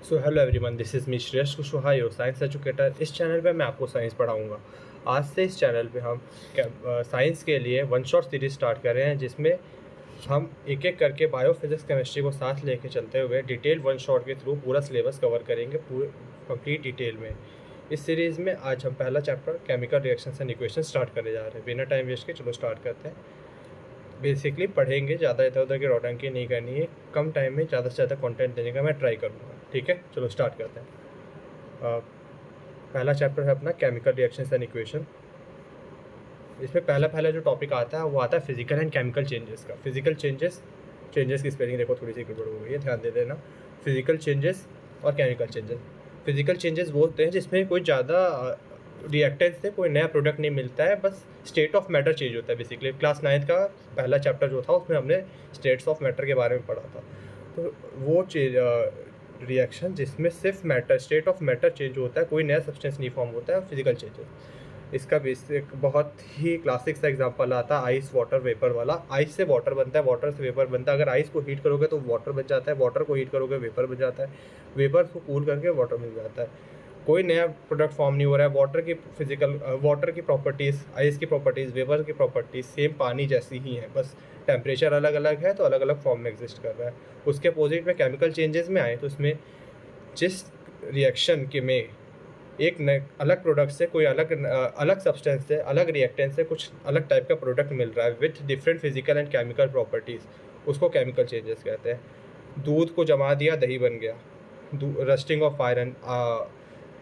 So hello everyone, this is me Shreyas Kushwaha, your science educator. इस channel पे मैं आपको साइंस पढ़ाऊंगा। आज से इस चैनल पे हम साइंस के लिए वन शॉट सीरीज स्टार्ट कर रहे हैं, जिसमें हम एक एक करके बायो फिजिक्स केमिस्ट्री को साथ लेके चलते हुए डिटेल वन शॉट के थ्रू पूरा सिलेबस कवर करेंगे, पूरे कंप्लीट डिटेल में। इस सीरीज़ में आज हम पहला chapter chemical reactions and equation start करने जा रहे हैं। बिना टाइम वेस्ट के चलो स्टार्ट करते हैं। बेसिकली पढ़ेंगे, ज़्यादा इधर उधर की नौटंकी नहीं करनी है। कम टाइम में ज़्यादा से ज़्यादा कंटेंट देने का मैं ट्राई करूँगा। ठीक है, चलो स्टार्ट करते हैं। पहला चैप्टर है अपना केमिकल रिएक्शंस एंड इक्वेशन। इसमें पहला जो टॉपिक आता है वो आता है फिजिकल एंड केमिकल चेंजेस का। फिजिकल चेंजेस की स्पेलिंग देखो थोड़ी सी गड़बड़ हो गई है, ध्यान दे देना। फिजिकल चेंजेस और केमिकल चेंजेस। फिजिकल चेंजेस वो होते हैं जिसमें कोई ज़्यादा रिएक्टेंट से कोई नया प्रोडक्ट नहीं मिलता है, बस स्टेट ऑफ मैटर चेंज होता है। बेसिकली क्लास 9 का पहला चैप्टर जो था उसमें हमने स्टेट्स ऑफ मैटर के बारे में पढ़ा था। तो वो रिएक्शन जिसमें सिर्फ matter, state of matter change होता है, कोई नया सब्सटेंस नहीं फॉर्म होता है, फिजिकल चेंजेस। इसका बेसिक बहुत ही क्लासिक सा एग्जांपल आता है आइस वाटर वेपर वाला। आइस से वाटर बनता है, वाटर से वेपर बनता है। अगर आइस को हीट करोगे तो वाटर बन जाता है, वाटर को हीट करोगे वेपर बन जाता है, वेपर को कूल करके वाटर बन जाता है। कोई नया प्रोडक्ट फॉर्म नहीं हो रहा है। वाटर की प्रॉपर्टीज़, आइस की प्रॉपर्टीज़, वेपर की प्रॉपर्टीज़ सेम पानी जैसी ही हैं, बस टेम्परेचर अलग अलग है तो अलग अलग फॉर्म में एग्जिस्ट कर रहा है। उसके अपोजिट में केमिकल चेंजेस में आए तो उसमें जिस रिएक्शन के में एक नए अलग प्रोडक्ट से कोई अलग सब्सटेंस से, अलग रिएक्टेंट से कुछ अलग टाइप का प्रोडक्ट मिल रहा है with different physical and chemical properties, उसको केमिकल चेंजेस कहते हैं। दूध को जमा दिया, दही बन गया। रस्टिंग ऑफ आयरन,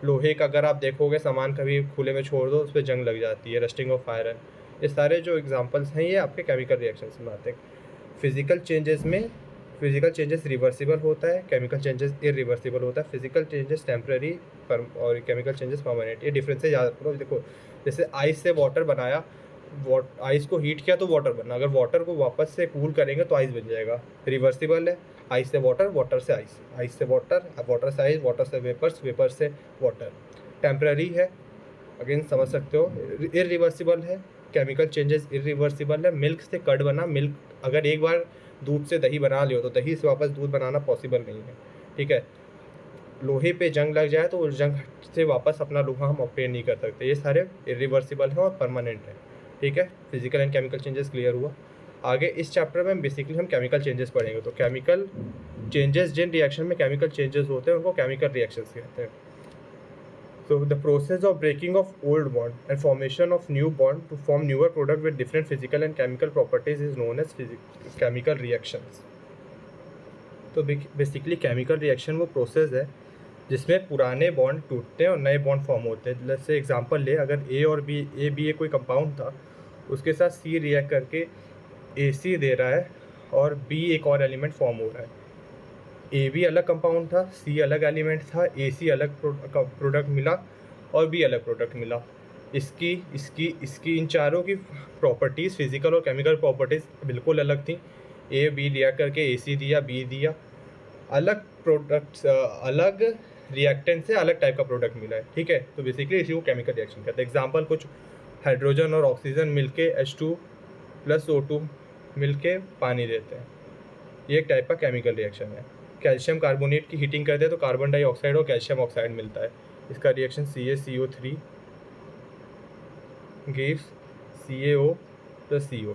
लोहे का अगर आप देखोगे सामान कभी खुले में छोड़ दो उस पर जंग लग जाती है, रस्टिंग ऑफ आयरन। ये सारे जो एग्जांपल्स हैं ये आपके केमिकल रिएक्शंस में आते हैं। फिजिकल चेंजेस रिवर्सिबल होता है, केमिकल चेंजेस इरिवर्सिबल होता है। फिजिकल चेंजेस टेम्पररी और केमिकल चेंजेस परमानेंट। ये डिफरेंस है, याद रखो। देखो, जैसे आइस से वाटर बनाया, आइस को हीट किया तो वाटर बना। अगर वाटर को वापस से कूल करेंगे तो आइस बन जाएगा। रिवर्सिबल है, आइस से वाटर, वाटर से आइस, आइस से वाटर, वाटर से आइस, वाटर से वेपर्स, वेपर से वाटर। टेम्पररी है, अगेन समझ सकते हो। इरिवर्सिबल है, केमिकल चेंजेस इरिवर्सिबल है। मिल्क से कर्ड बना, मिल्क अगर एक बार दूध से दही बना लियो तो दही से वापस दूध बनाना पॉसिबल नहीं है। ठीक है, लोहे पे जंग लग जाए तो उस जंग से वापस अपना लोहा हम ऑप्टेन नहीं कर सकते। ये सारे इरिवर्सिबल हैं और परमानेंट हैं। ठीक है, physical and chemical changes clear हुआ। आगे इस चैप्टर में बेसिकली हम केमिकल चेंजेस पढ़ेंगे। तो केमिकल चेंजेस, जिन रिएक्शन में केमिकल चेंजेस होते हैं उनको केमिकल रिएक्शंस कहते हैं। So the process of breaking of old bond and formation of new bond to form newer product with different physical and chemical properties is known as chemical reactions. तो basically chemical reaction वो process है जिसमें पुराने bond टूटते हैं और नए bond form होते हैं। जैसे एग्जांपल ले, अगर ए कोई कंपाउंड था, उसके साथ सी रिएक्ट करके AC दे रहा है और B एक और एलिमेंट फॉर्म हो रहा है। AB अलग कंपाउंड था, C अलग एलिमेंट था, AC अलग प्रोडक्ट मिला और B अलग प्रोडक्ट मिला। इसकी इन चारों की प्रॉपर्टीज़, फिजिकल और केमिकल प्रॉपर्टीज़ बिल्कुल अलग थी। B रिएक्ट करके AC दिया, B दिया, अलग प्रोडक्ट्स, अलग रिएक्टेंट से अलग टाइप का प्रोडक्ट मिला है। ठीक है, तो बेसिकली इसी को केमिकल रिएक्शन कहते हैं। एग्जांपल, कुछ हाइड्रोजन और ऑक्सीजन मिलके H2 + O2 मिलके पानी देते हैं, ये एक टाइप का केमिकल रिएक्शन है। कैल्शियम कार्बोनेट की हीटिंग करते हैं तो कार्बन डाइऑक्साइड और कैल्शियम ऑक्साइड मिलता है। इसका reaction CaCO3 gives CaO + CO2।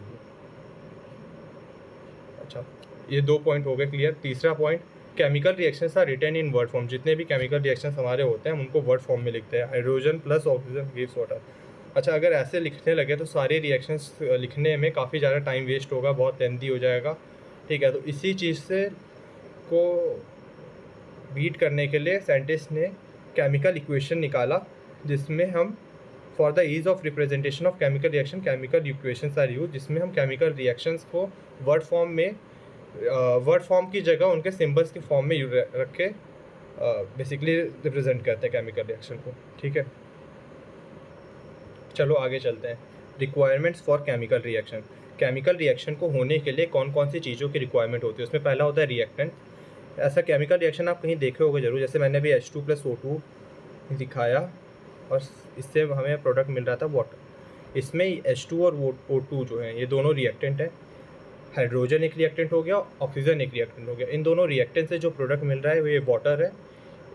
अच्छा, ये 2 पॉइंट हो गए क्लियर। तीसरा point, chemical reactions are written in word form. जितने भी केमिकल रिएक्शंस हमारे होते हैं हम उनको वर्ड फॉर्म में लिखते हैं। Hydrogen + oxygen gives water. अच्छा, अगर ऐसे लिखने लगे तो सारे रिएक्शंस लिखने में काफ़ी ज़्यादा टाइम वेस्ट होगा, बहुत लेंथी हो जाएगा। ठीक है, तो इसी चीज़ से को बीट करने के लिए साइंटिस्ट ने केमिकल इक्वेशन निकाला, जिसमें हम for the ease of representation of chemical reaction chemical equations are use, जिसमें हम केमिकल रिएक्शंस को वर्ड फॉर्म की जगह उनके सिंबल्स की फॉर्म में रख के बेसिकली रिप्रेजेंट करते हैं केमिकल रिएक्शन को। ठीक है, चलो आगे चलते हैं। Requirements for chemical reaction. Chemical reaction को होने के लिए कौन कौन सी चीज़ों की रिक्वायरमेंट होती है, उसमें पहला होता है रिएक्टेंट। ऐसा केमिकल रिएक्शन आप कहीं देखे होगे ज़रूर, जैसे मैंने भी H2 + O2 दिखाया और इससे हमें प्रोडक्ट मिल रहा था वाटर। इसमें H2 और O2 जो हैं ये दोनों रिएक्टेंट है। हाइड्रोजन एक रिएक्टेंट हो गया, ऑक्सीजन एक रिएक्टेंट हो गया। इन दोनों रिएक्टेंट से जो प्रोडक्ट मिल रहा है वो ये वाटर है।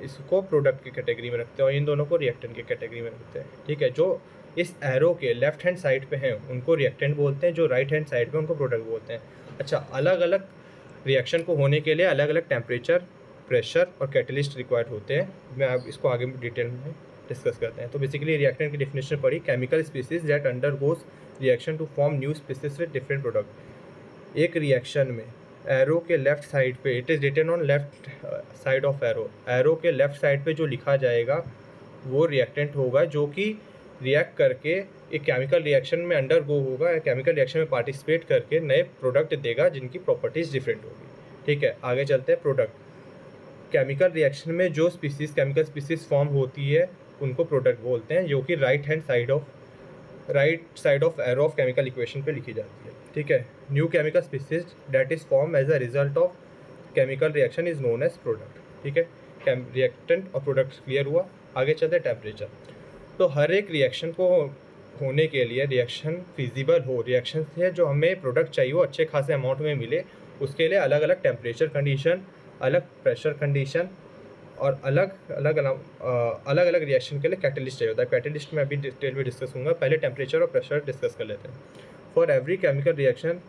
इसको प्रोडक्ट की कैटेगरी में रखते हैं और इन दोनों को रिएक्टेंट की कैटेगरी में रखते हैं। ठीक है, जो इस एरो के लेफ्ट हैंड साइड पे हैं उनको रिएक्टेंट बोलते हैं, जो राइट हैंड साइड पे उनको प्रोडक्ट बोलते हैं। अच्छा, अलग अलग रिएक्शन को होने के लिए अलग अलग टेम्परेचर, प्रेशर और कैटलिस्ट रिक्वायर्ड होते हैं। मैं अब इसको आगे डिटेल में डिस्कस करते हैं। तो बेसिकली रिएक्टेंट की डेफिनेशन पढ़ी, chemical species that undergoes reaction to form new species with different product. एक रिएक्शन में एरो के लेफ्ट साइड पे, it is written on left side of arrow, arrow के लेफ्ट साइड पे जो लिखा जाएगा वो रिएक्टेंट होगा, जो कि रिएक्ट करके एक केमिकल रिएक्शन में अंडरगो होगा या केमिकल रिएक्शन में पार्टिसिपेट करके नए प्रोडक्ट देगा जिनकी प्रॉपर्टीज़ डिफरेंट होगी। ठीक है, आगे चलते हैं। प्रोडक्ट, केमिकल रिएक्शन में जो स्पीसीज, केमिकल स्पीसीज फॉर्म होती है उनको प्रोडक्ट बोलते हैं, जो कि right side of arrow of chemical equation पे लिखी जाती है। ठीक है, new chemical species that is form as a result of chemical reaction is known as product. ठीक है, रिएक्टेंट और प्रोडक्ट क्लियर हुआ। आगे चलते हैं टेम्परेचर। तो हर एक रिएक्शन को होने के लिए, रिएक्शन फिजिबल हो, रिएक्शन से जो हमें प्रोडक्ट चाहिए वो अच्छे खासे अमाउंट में मिले, उसके लिए अलग अलग टेम्परेचर कंडीशन, अलग प्रेशर कंडीशन और अलग अलग रिएक्शन के लिए कैटलिस्ट चाहिए होता है। कैटलिस्ट में अभी डिटेल में डिस्कस होगा, पहले टेम्परेचर और प्रेशर डिस्कस कर लेते हैं। For every chemical reaction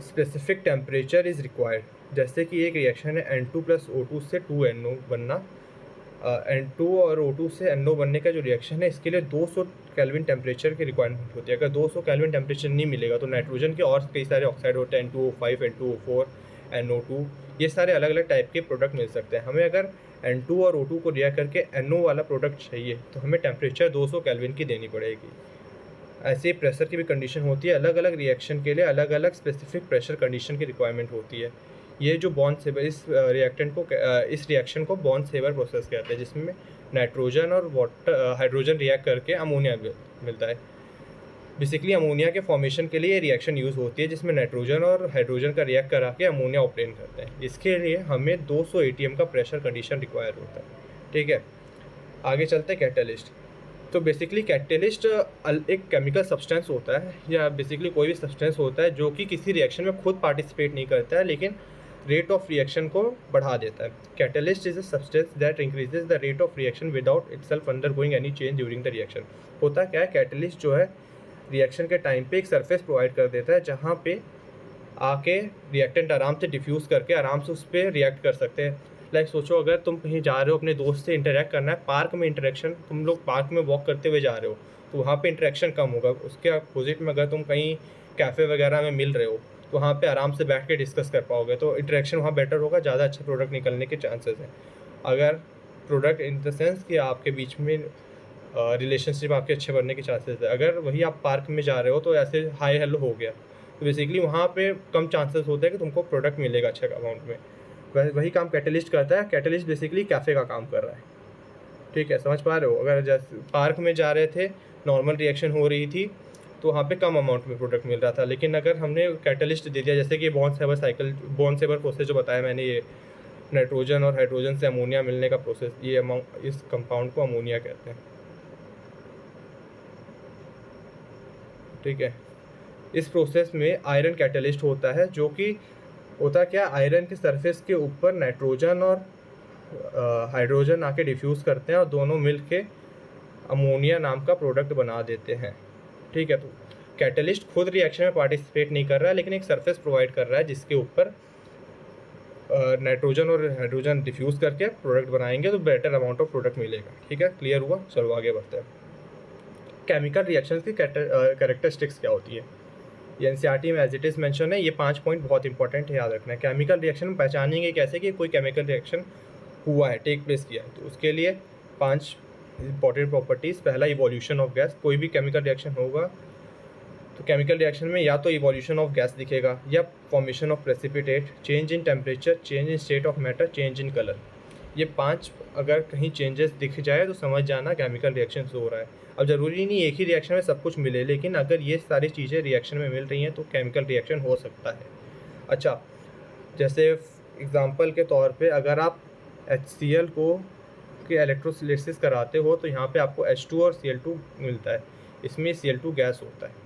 specific temperature is required. जैसे कि एक रिएक्शन है N2 + O2 से 2NO बनना, N2 और O2 से NO बनने का जो रिएक्शन है, इसके लिए 200 केल्विन टेम्परेचर की रिक्वायरमेंट होती है। अगर 200 केल्विन टेम्परेचर नहीं मिलेगा तो नाइट्रोजन के और कई सारे ऑक्साइड होते हैं, N2O5, N2O4, NO2, ये सारे अलग अलग टाइप के प्रोडक्ट मिल सकते हैं। हमें अगर N2 और O2 को रिएक्ट करके NO वाला प्रोडक्ट चाहिए तो हमें टेम्परेचर 200 केल्विन की देनी पड़ेगी। ऐसे ही प्रेशर की भी कंडीशन होती है, अलग अलग रिएक्शन के लिए अलग अलग स्पेसिफिक प्रेशर कंडीशन की रिक्वायरमेंट होती है। ये जो बॉन्ड सेवर, इस रिएक्शन को बॉन्ड सेवर प्रोसेस कहते हैं, जिसमें नाइट्रोजन और हाइड्रोजन रिएक्ट करके अमोनिया मिलता है। बेसिकली अमोनिया के फॉर्मेशन के लिए ये रिएक्शन यूज़ होती है, जिसमें नाइट्रोजन और हाइड्रोजन का रिएक्ट करा के अमोनिया ऑब्टेन करते हैं। इसके लिए हमें 200 ATM का प्रेशर कंडीशन रिक्वायर होता है। ठीक है, आगे चलते हैं कैटलिस्ट। तो बेसिकली कैटलिस्ट एक केमिकल सब्सटेंस होता है, या बेसिकली कोई भी सब्सटेंस होता है जो कि किसी रिएक्शन में खुद पार्टिसिपेट नहीं करता है लेकिन रेट ऑफ रिएक्शन को बढ़ा देता है। Catalyst is a substance that increases the rate of reaction without itself undergoing any change during the reaction. होता क्या है, कैटलिस्ट जो है रिएक्शन के टाइम पे एक सरफेस प्रोवाइड कर देता है जहाँ पे आके रिएक्टेंट आराम से डिफ्यूज़ करके आराम से उस पर रिएक्ट कर सकते हैं। लाइक सोचो, अगर तुम कहीं जा रहे हो, अपने दोस्त से इंटरेक्ट करना है, पार्क में इंटरेक्शन, तुम लोग पार्क में वॉक करते हुए जा रहे हो तो वहाँ पे इंटरेक्शन कम होगा। उसके अपोजिट में अगर तुम कहीं कैफ़े वगैरह में मिल रहे हो तो वहाँ पे आराम से बैठ के डिस्कस कर पाओगे, तो इंटरेक्शन वहाँ बेटर होगा, ज़्यादा अच्छा प्रोडक्ट निकलने के चांसेस हैं। अगर प्रोडक्ट इन द सेंस कि आपके बीच में रिलेशनशिप आपके अच्छे बनने के चांसेस है। अगर वही आप पार्क में जा रहे हो तो ऐसे हाई हेलो हो गया तो बेसिकली वहाँ पे कम चांसेस होते हैं कि तुमको प्रोडक्ट मिलेगा अच्छे अमाउंट में। वही काम कैटलिस्ट करता है। कैटलिस्ट बेसिकली कैफ़े का काम कर रहा है। ठीक है, समझ पा रहे हो? अगर जैसे पार्क में जा रहे थे, नॉर्मल रिएक्शन हो रही थी तो वहाँ पे कम अमाउंट में प्रोडक्ट मिल रहा था, लेकिन अगर हमने कैटलिस्ट दे दिया, जैसे कि बॉन्ड सेवर प्रोसेस जो बताया मैंने, ये नाइट्रोजन और हाइड्रोजन से अमोनिया मिलने का प्रोसेस, ये इस कंपाउंड को अमोनिया कहते हैं। ठीक है, इस प्रोसेस में आयरन कैटलिस्ट होता है, जो कि होता क्या, आयरन के सरफेस के ऊपर नाइट्रोजन और हाइड्रोजन आके डिफ्यूज़ करते हैं और दोनों मिल के अमोनिया नाम का प्रोडक्ट बना देते हैं। ठीक है, तो कैटलिस्ट खुद रिएक्शन में पार्टिसिपेट नहीं कर रहा है लेकिन एक सरफेस प्रोवाइड कर रहा है जिसके ऊपर नाइट्रोजन और हाइड्रोजन डिफ्यूज़ करके प्रोडक्ट बनाएंगे तो बेटर अमाउंट ऑफ प्रोडक्ट मिलेगा। ठीक है, क्लियर हुआ? चलो आगे बढ़ते हैं। केमिकल रिएक्शंस की कैरेक्टरिस्टिक्स क्या होती है, ये एनसीईआरटी में एज इट इज़ मेंशन है। ये 5 पॉइंट बहुत इंपॉर्टेंट है, याद रखना है। केमिकल रिएक्शन में पहचानेंगे कैसे कि कोई केमिकल रिएक्शन हुआ है, टेक प्लेस किया है, तो उसके लिए 5 इंपॉर्टेंट प्रॉपर्टीज़। पहला, इवोल्यूशन ऑफ गैस। कोई भी केमिकल रिएक्शन होगा तो केमिकल रिएक्शन में या तो इवोल्यूशन ऑफ गैस दिखेगा या formation of precipitate, change in temperature, change in state of matter, change in colour. ये 5 अगर कहीं चेंजेस दिख जाए तो समझ जाना केमिकल रिएक्शन हो रहा है। अब ज़रूरी नहीं एक ही रिएक्शन में सब कुछ मिले, लेकिन अगर ये सारी चीज़ें रिएक्शन में मिल रही हैं तो केमिकल रिएक्शन हो सकता है। अच्छा, जैसे एग्जांपल के तौर पे अगर आप HCl को के इलेक्ट्रोलिसिस कराते हो तो यहाँ पे आपको H2 और Cl2 मिलता है, इसमें Cl2 गैस होता है।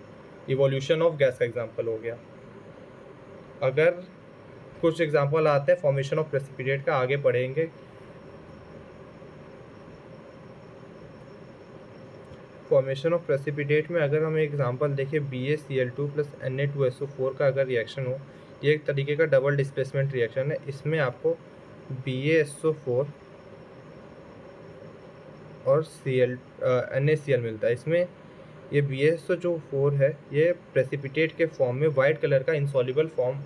इवोल्यूशन ऑफ गैस का एग्जांपल हो गया। अगर कुछ एग्जांपल आते हैं फॉर्मेशन ऑफ प्रेसिपिटेट का, आगे पढ़ेंगे फॉर्मेशन ऑफ प्रेसिपिटेट में अगर हम एग्जांपल देखें BaCl2 प्लस Na2SO4 का अगर रिएक्शन हो, ये एक तरीके का डबल डिस्प्लेसमेंट रिएक्शन है। इसमें आपको BaSO4 और NaCl मिलता है। इसमें ये BaSO4 है, ये प्रेसिपिटेट के फॉर्म में वाइट कलर का इनसॉल्युबल फॉर्म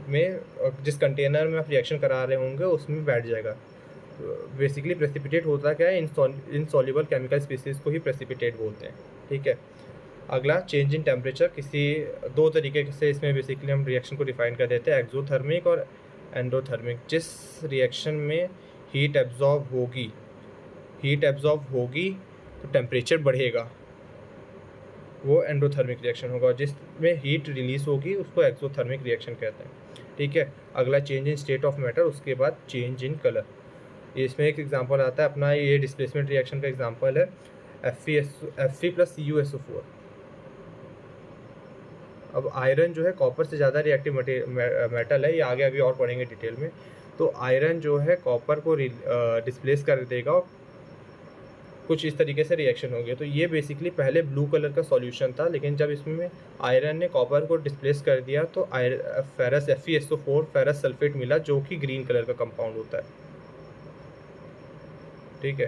में जिस कंटेनर में आप रिएक्शन करा रहे होंगे उसमें बैठ जाएगा। बेसिकली प्रेसिपिटेट होता क्या है, इनसॉल्युबल केमिकल स्पीसीज को ही प्रेसिपिटेट बोलते हैं। ठीक है, अगला चेंज इन टेम्परेचर। किसी दो तरीके से इसमें बेसिकली हम रिएक्शन को डिफाइन कर देते हैं, एक्सोथर्मिक और एंडोथर्मिक। जिस रिएक्शन में हीट एब्जॉर्ब होगी तो टेम्परेचर बढ़ेगा, वो एंडोथर्मिक रिएक्शन होगा। जिसमें हीट रिलीज होगी उसको एक्सोथर्मिक रिएक्शन कहते हैं। ठीक है, अगला change in state of matter, उसके बाद चेंज इन कलर। इसमें एक एग्जांपल आता है अपना, ये डिस्प्लेसमेंट रिएक्शन का एग्जांपल है Fe प्लस CuSO4। अब आयरन जो है कॉपर से ज़्यादा रिएक्टिव मेटल है, ये आगे अभी और पढ़ेंगे डिटेल में। तो आयरन जो है कॉपर को डिस्प्लेस कर देगा और कुछ इस तरीके से रिएक्शन हो गया। तो ये बेसिकली पहले ब्लू कलर का सॉल्यूशन था, लेकिन जब इसमें आयरन ने कॉपर को डिस्प्लेस कर दिया तो फेरस FeSO4 फेरस सल्फेट मिला, जो कि ग्रीन कलर का कंपाउंड होता है। ठीक है,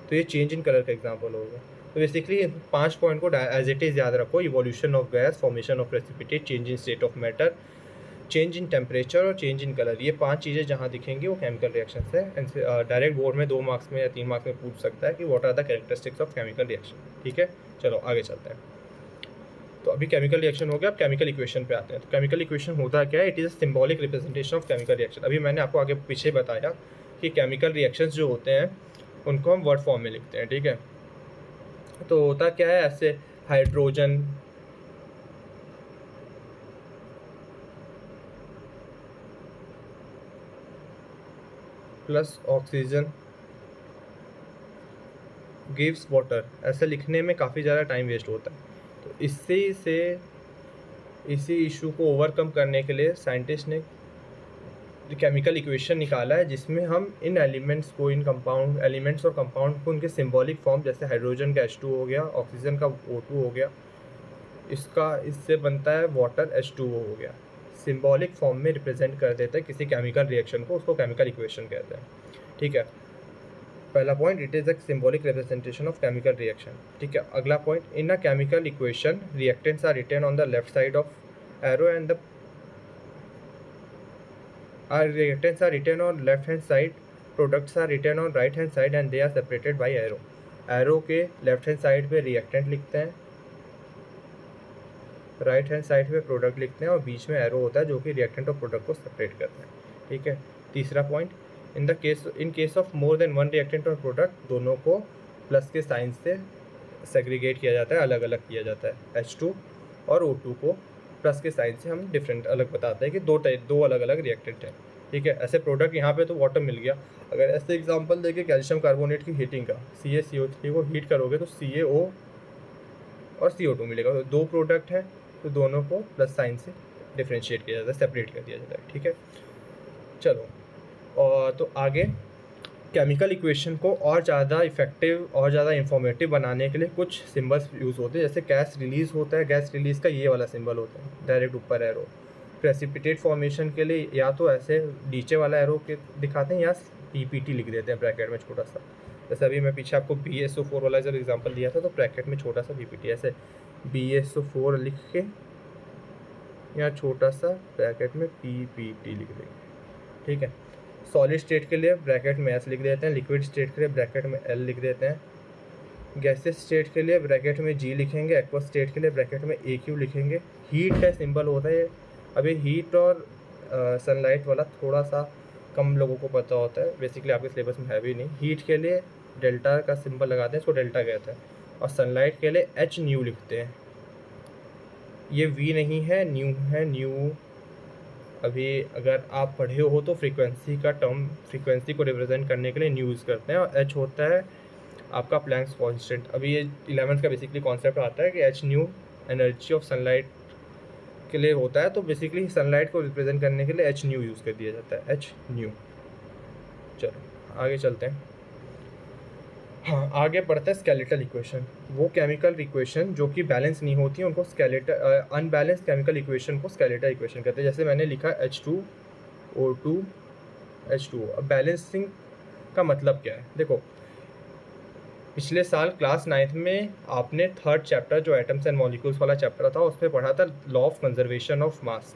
तो ये चेंज इन कलर का एग्जांपल होगा। तो बेसिकली 5 पॉइंट को एज इट इज़ याद रखो, evolution of gas, formation of precipitate, change in state of matter, change in temperature और चेंज इन कलर। ये 5 चीज़ें जहाँ दिखेंगी वो केमिकल रिएक्शन है। डायरेक्ट बोर्ड में 2 मार्क्स में या 3 मार्क्स में पूछ सकता है कि what are the characteristics of chemical reaction. ठीक है, चलो आगे चलते हैं। तो अभी केमिकल रिएक्शन हो गया, अब केमिकल इक्वेशन पे आते हैं। तो केमिकल इक्वेशन होता क्या है, it is a symbolic representation of chemical reaction. अभी मैंने आपको आगे पीछे बताया कि केमिकल रिएक्शंस जो होते हैं उनको हम वर्ड फॉर्म में लिखते हैं। ठीक है, तो होता क्या है, ऐसे hydrogen plus oxygen gives water, ऐसे लिखने में काफ़ी ज़्यादा टाइम वेस्ट होता है। तो इसी इशू को ओवरकम करने के लिए साइंटिस्ट ने केमिकल इक्वेशन निकाला है, जिसमें हम इन एलिमेंट्स को, इन कंपाउंड एलिमेंट्स और कंपाउंड को उनके सिंबॉलिक फॉर्म, जैसे हाइड्रोजन का H2 हो गया, ऑक्सीजन का O2 हो गया, इससे बनता है वाटर H2O हो गया, सिंबॉलिक फॉर्म में रिप्रेजेंट कर देते हैं किसी केमिकल रिएक्शन को, उसको केमिकल इक्वेशन कहते हैं। ठीक है, पहला point, it is a symbolic representation of chemical reaction. ठीक है, अगला point, in a chemical equation reactants are written on the left side of arrow and the reactants are written on left hand side, products are written on right hand side and they are separated by arrow. Arrow के left hand side पे reactant लिखते हैं, right hand side पे product लिखते हैं और बीच में arrow होता है जो कि रिएक्टेंट और प्रोडक्ट को सेपरेट करते हैं। ठीक है, तीसरा point, in case of more than one reactant और प्रोडक्ट, दोनों को प्लस के साइन से सेग्रीगेट किया जाता है, अलग अलग किया जाता है। H2 और O2 को प्लस के साइन से हम डिफरेंट अलग बताते हैं कि दो अलग अलग रिएक्टेंट हैं। ठीक है, ऐसे प्रोडक्ट यहाँ पे तो वाटर मिल गया। अगर ऐसे एग्जांपल देखें कैल्शियम कार्बोनेट की हीटिंग का, CaCO3 को हीट करोगे तो CaO और CO2 मिलेगा। तो दो प्रोडक्ट हैं तो दोनों को प्लस साइन से डिफ्रेंशिएट किया जाता है, सेपरेट कर दिया जाता है। ठीक है, चलो और तो आगे केमिकल इक्वेशन को और ज़्यादा इफेक्टिव और ज़्यादा इंफॉर्मेटिव बनाने के लिए कुछ सिंबल्स यूज़ होते हैं। जैसे गैस रिलीज़ होता है, गैस रिलीज़ का ये वाला सिंबल होता है डायरेक्ट ऊपर एरो। प्रेसिपिटेट फॉर्मेशन के लिए या तो ऐसे नीचे वाला एरो के दिखाते हैं या PPT लिख देते हैं ब्रैकेट में छोटा सा। जैसे अभी मैं पीछे आपको BaSO4 वाला जब एग्जांपल दिया था तो ब्रैकेट में छोटा सा PPT, ऐसे BaSO4 लिख के या छोटा सा ब्रैकेट में PPT लिख देंगे। ठीक है, सॉलिड स्टेट के लिए ब्रैकेट में S लिख देते हैं, लिक्विड स्टेट के लिए ब्रैकेट में L लिख देते हैं, गैसेस स्टेट के लिए ब्रैकेट में G लिखेंगे, एक्वा स्टेट के लिए ब्रैकेट में AQ लिखेंगे। हीट का सिंबल होता है, अभी हीट और सनलाइट वाला थोड़ा सा कम लोगों को पता होता है, बेसिकली आपके सिलेबस में है भी नहीं। हीट के लिए डेल्टा का सिंबल लगाते हैं, इसको डेल्टा कहते हैं, और सनलाइट के लिए H न्यू लिखते हैं। ये V नहीं है, न्यू है, न्यू। अभी अगर आप पढ़े हो तो फ्रीक्वेंसी का टर्म, फ्रीक्वेंसी को रिप्रेजेंट करने के लिए न्यू यूज़ करते हैं, और H होता है आपका प्लैंक्स कांस्टेंट। अभी ये 11th का बेसिकली कॉन्सेप्ट आता है कि H new energy of sunlight के लिए होता है, तो बेसिकली सनलाइट को रिप्रेजेंट करने के लिए H न्यू यूज़ कर दिया जाता है, H न्यू। चलो आगे चलते हैं। हाँ, आगे बढ़ता है स्केलेटल इक्वेशन। वो केमिकल इक्वेशन जो कि बैलेंस नहीं होती उनको अनबैलेंस केमिकल इक्वेशन को स्केलेटल इक्वेशन कहते हैं। जैसे मैंने लिखा H2O2 H2O। अब बैलेंसिंग का मतलब क्या है? देखो, पिछले साल क्लास 9th में आपने 3rd चैप्टर जो एटम्स एंड मॉलिक्यूल्स वाला चैप्टर था उस पर पढ़ा था लॉ ऑफ कंजर्वेशन ऑफ मास।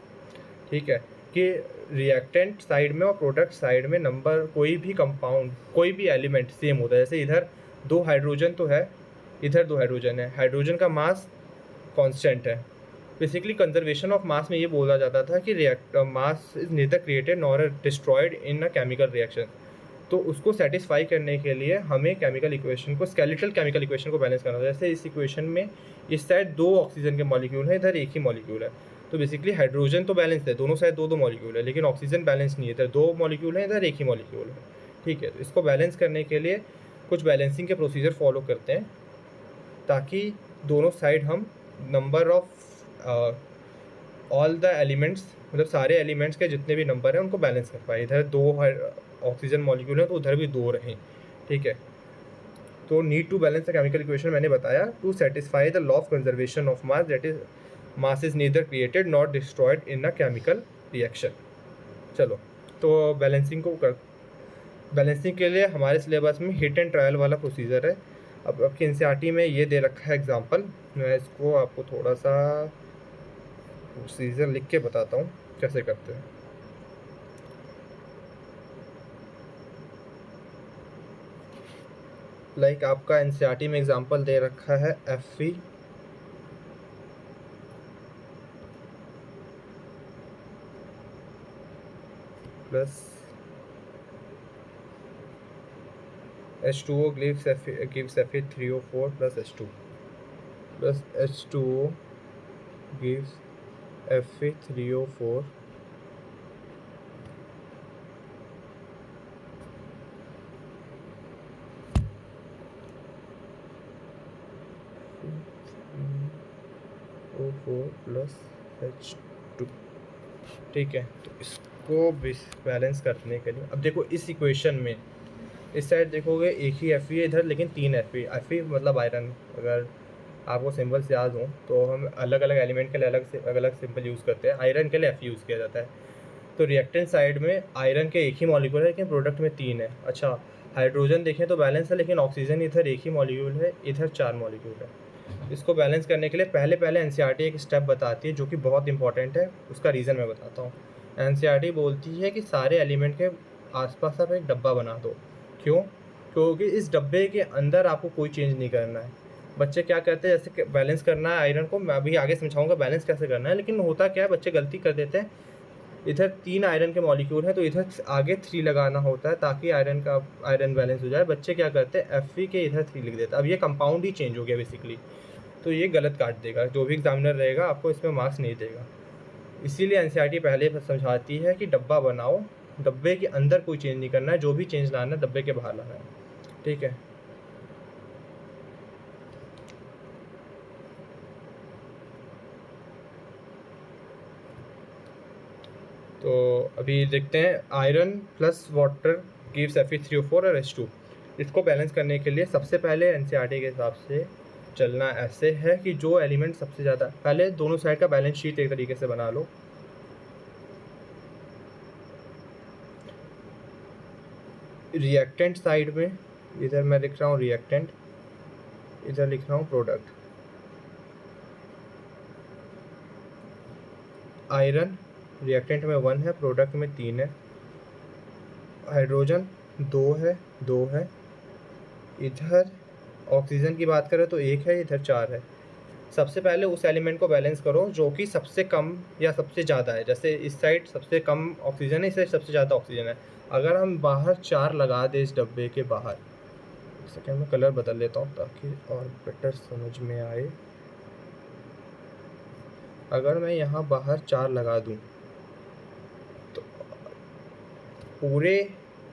ठीक है, कि रिएक्टेंट साइड में और प्रोडक्ट साइड में नंबर कोई भी कंपाउंड कोई भी एलिमेंट सेम होता है। जैसे इधर 2 हाइड्रोजन तो है, इधर 2 हाइड्रोजन है, हाइड्रोजन का मास कांस्टेंट है। बेसिकली कंजर्वेशन ऑफ मास में ये बोला जाता था कि मास is neither created nor destroyed in a chemical reaction. तो उसको सेटिस्फाई करने के लिए हमें केमिकल इक्वेशन को स्केलेटल केमिकल इक्वेशन को बैलेंस करना होता है। जैसे इस इक्वेशन में इस साइड 2 ऑक्सीजन के मॉलिक्यूल हैं, इधर एक ही मॉलिक्यूल है। तो बेसिकली हाइड्रोजन तो बैलेंस है, दोनों साइड 2-2 मॉलिक्यूल है, लेकिन ऑक्सीजन बैलेंस नहीं है। इधर 2 मॉलिक्यूल है, इधर एक ही मॉलिक्यूल है। ठीक है, तो इसको बैलेंस करने के लिए कुछ बैलेंसिंग के प्रोसीजर फॉलो करते हैं ताकि दोनों साइड हम number of all the elements, मतलब सारे एलिमेंट्स के जितने भी नंबर हैं उनको बैलेंस कर पाए। इधर 2 ऑक्सीजन मॉलिक्यूल हैं तो उधर भी 2 रहें। ठीक है, तो need to balance the chemical equation मैंने बताया to satisfy the law of conservation of mass, that is mass is neither created not destroyed in a chemical reaction. चलो, तो बैलेंसिंग के लिए हमारे सिलेबस में हिट एंड ट्रायल वाला procedure है। अब आपकी एनसीईआरटी में ये दे रखा है एग्जांपल, मैं इसको आपको थोड़ा सा प्रोसीजर लिख के बताता हूँ कैसे करते हैं। लाइक आपका एनसीईआरटी में एग्जांपल दे रखा है Fe plus H2O gives Fe3O4 plus H2 plus H2O gives Fe3O4 plus H2। ठीक है, तो इसको बैलेंस करने के लिए अब देखो इस इक्वेशन में इस साइड देखोगे एक ही Fe है इधर, लेकिन 3 Fe मतलब आयरन। अगर आपको सिंबल्स याद हों तो हम अलग अलग एलिमेंट के लिए अलग अलग सिंबल यूज़ करते हैं। आयरन के लिए Fe यूज़ किया जाता है। तो रिएक्टेंट साइड में आयरन के एक ही मॉलिक्यूल है लेकिन प्रोडक्ट में 3 है। अच्छा, हाइड्रोजन देखें तो बैलेंस है, लेकिन ऑक्सीजन इधर एक ही मॉलिक्यूल है, इधर 4 मॉलिक्यूल है। इसको बैलेंस करने के लिए पहले एनसीईआरटी एक स्टेप बताती है जो कि बहुत इंपॉर्टेंट है। उसका रीज़न मैं बताता हूँ। एनसीईआरटी बोलती है कि सारे एलिमेंट के आसपास आप एक डब्बा बना दो। क्यों? क्योंकि इस डब्बे के अंदर आपको कोई चेंज नहीं करना है। बच्चे क्या करते हैं, जैसे बैलेंस करना है आयरन को, मैं अभी आगे समझाऊंगा बैलेंस कैसे करना है, लेकिन होता क्या है बच्चे गलती कर देते हैं। इधर 3 आयरन के मॉलिक्यूल हैं तो इधर आगे 3 लगाना होता है ताकि आयरन बैलेंस हो जाए। बच्चे क्या करते हैं Fe के इधर 3 लिख देते हैं। अब ये कंपाउंड ही चेंज हो गया बेसिकली, तो ये गलत काट देगा। जो भी एग्जामिनर रहेगा आपको इसमें मार्क्स नहीं देगा। इसीलिए एनसीईआरटी पहले समझाती है कि डब्बा बनाओ, डब्बे के अंदर कोई चेंज नहीं करना है, जो भी चेंज लाना है डब्बे के बाहर लाना है। ठीक है, तो अभी देखते हैं iron plus water gives Fe3O4 और H2। इसको बैलेंस करने के लिए सबसे पहले एनसीईआरटी के हिसाब से चलना ऐसे है कि जो एलिमेंट सबसे ज़्यादा, पहले दोनों साइड का बैलेंस शीट एक तरीके से बना लो। रिएक्टेंट साइड में इधर मैं लिख रहा हूँ रिएक्टेंट, इधर लिख रहा हूँ प्रोडक्ट। आयरन रिएक्टेंट में 1 है, प्रोडक्ट में 3 है। हाइड्रोजन 2 है। इधर ऑक्सीजन की बात करें तो 1 है, इधर 4 है। सबसे पहले उस एलिमेंट को बैलेंस करो जो कि सबसे कम या सबसे ज़्यादा है। जैसे इस साइड सबसे कम ऑक्सीजन है, इस साइड सबसे ज़्यादा ऑक्सीजन है। अगर हम बाहर 4 लगा दें इस डब्बे के बाहर, सेकेंड में कलर बदल लेता हूँ ताकि और बेटर समझ में आए। अगर मैं यहाँ बाहर 4 लगा दूँ तो पूरे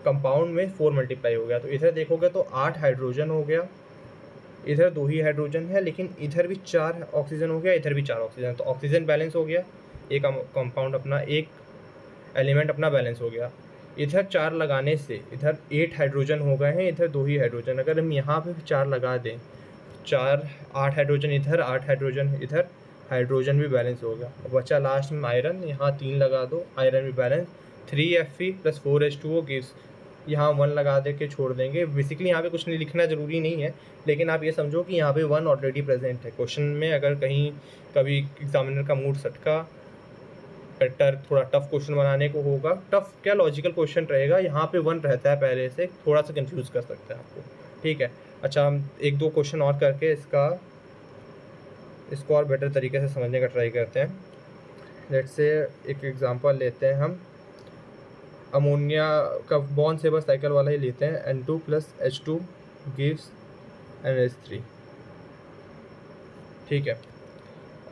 कंपाउंड में 4 मल्टीप्लाई हो गया। तो इधर देखोगे तो 8 हाइड्रोजन हो गया, इधर 2 ही हाइड्रोजन है, लेकिन इधर भी 4 ऑक्सीजन हो गया, इधर भी 4 ऑक्सीजन। तो ऑक्सीजन बैलेंस हो गया, एक कंपाउंड अपना, एक एलिमेंट अपना बैलेंस हो गया। इधर 4 लगाने से इधर 8 हाइड्रोजन हो गए हैं, इधर 2 ही हाइड्रोजन। अगर हम यहाँ पे 4 लगा दें, 4 8 हाइड्रोजन इधर, 8 हाइड्रोजन इधर, हाइड्रोजन भी बैलेंस हो गया। बचा लास्ट में आयरन, यहाँ 3 लगा दो, आयरन भी बैलेंस। 3Fe + 4H2O गिव्स, यहाँ 1 लगा दे के छोड़ देंगे। बेसिकली यहाँ पे कुछ नहीं लिखना ज़रूरी नहीं है, लेकिन आप ये समझो कि यहाँ पे 1 ऑलरेडी प्रेजेंट है। क्वेश्चन में अगर कहीं कभी एग्जामिनर का मूड सटका, बेटर थोड़ा टफ क्वेश्चन बनाने को होगा, टफ क्या लॉजिकल क्वेश्चन रहेगा, यहाँ पे 1 रहता है पहले से, थोड़ा सा कंफ्यूज कर सकता है आपको। ठीक है, अच्छा हम 1-2 क्वेश्चन और करके इसको और बेटर तरीके से समझने का ट्राई करते हैं। लेट्स से एक एग्जांपल लेते हैं हम, अमोनिया का बॉन्ड सेवर साइकिल वाला ही लेते हैं। N2 + H2 gives NH3। ठीक है,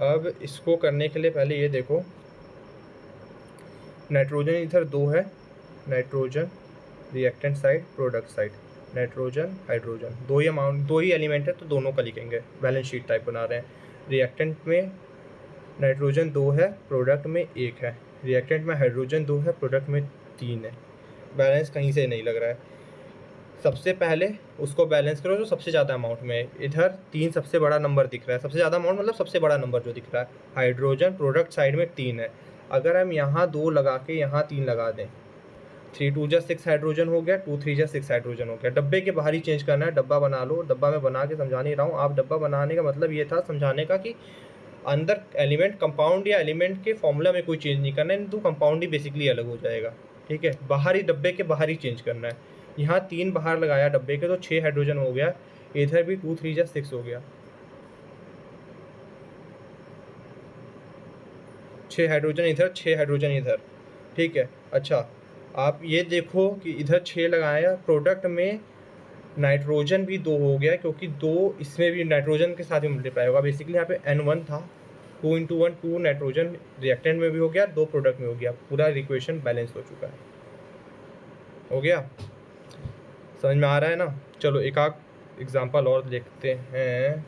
अब इसको करने के लिए पहले ये देखो, नाइट्रोजन इधर 2 है, nitrogen reactant side, product side, nitrogen hydrogen, 2 ही एलिमेंट है तो दोनों का लिखेंगे, बैलेंस शीट टाइप बना रहे हैं। रिएक्टेंट में नाइट्रोजन 2 है, प्रोडक्ट में 1 है। रिएक्टेंट में हाइड्रोजन 2 है, प्रोडक्ट में 3 है। बैलेंस कहीं से नहीं लग रहा है। सबसे पहले उसको बैलेंस करो जो सबसे ज़्यादा अमाउंट में है। इधर 3 सबसे बड़ा नंबर दिख रहा है, सबसे ज़्यादा अमाउंट मतलब सबसे बड़ा नंबर जो दिख रहा है। हाइड्रोजन प्रोडक्ट साइड में 3 है। अगर हम यहाँ 2 लगा के यहाँ 3 लगा दें, 3 2 जा 6 हाइड्रोजन हो गया, 2 3 जा 6 हाइड्रोजन हो गया। डब्बे के बाहर ही चेंज करना है, डब्बा बना लो। डब्बा में बना के समझा नहीं रहा हूँ, आप डब्बा बनाने का मतलब ये था समझाने का कि अंदर एलिमेंट कंपाउंड या एलिमेंट के फॉर्मूला में कोई चेंज नहीं करना है, तो कंपाउंड ही बेसिकली अलग हो जाएगा। ठीक है, बाहर ही डब्बे के बाहर ही चेंज करना है। यहाँ 3 बाहर लगाया डब्बे के तो 6 हाइड्रोजन हो गया, इधर भी 2 3 जा 6 हो गया, 6 हाइड्रोजन इधर, 6 हाइड्रोजन इधर। ठीक है, अच्छा आप ये देखो कि इधर 6 लगाया, प्रोडक्ट में नाइट्रोजन भी 2 हो गया, क्योंकि 2 इसमें भी नाइट्रोजन के साथ ही मल्टीप्लाई होगा। बेसिकली यहाँ पे N1 था, 2 × 1 2 नाइट्रोजन रिएक्टेंट में भी हो गया, 2 प्रोडक्ट में हो गया, पूरा इक्वेशन बैलेंस हो चुका है। हो गया, समझ में आ रहा है ना। चलो एक आध एग्जांपल और देखते हैं।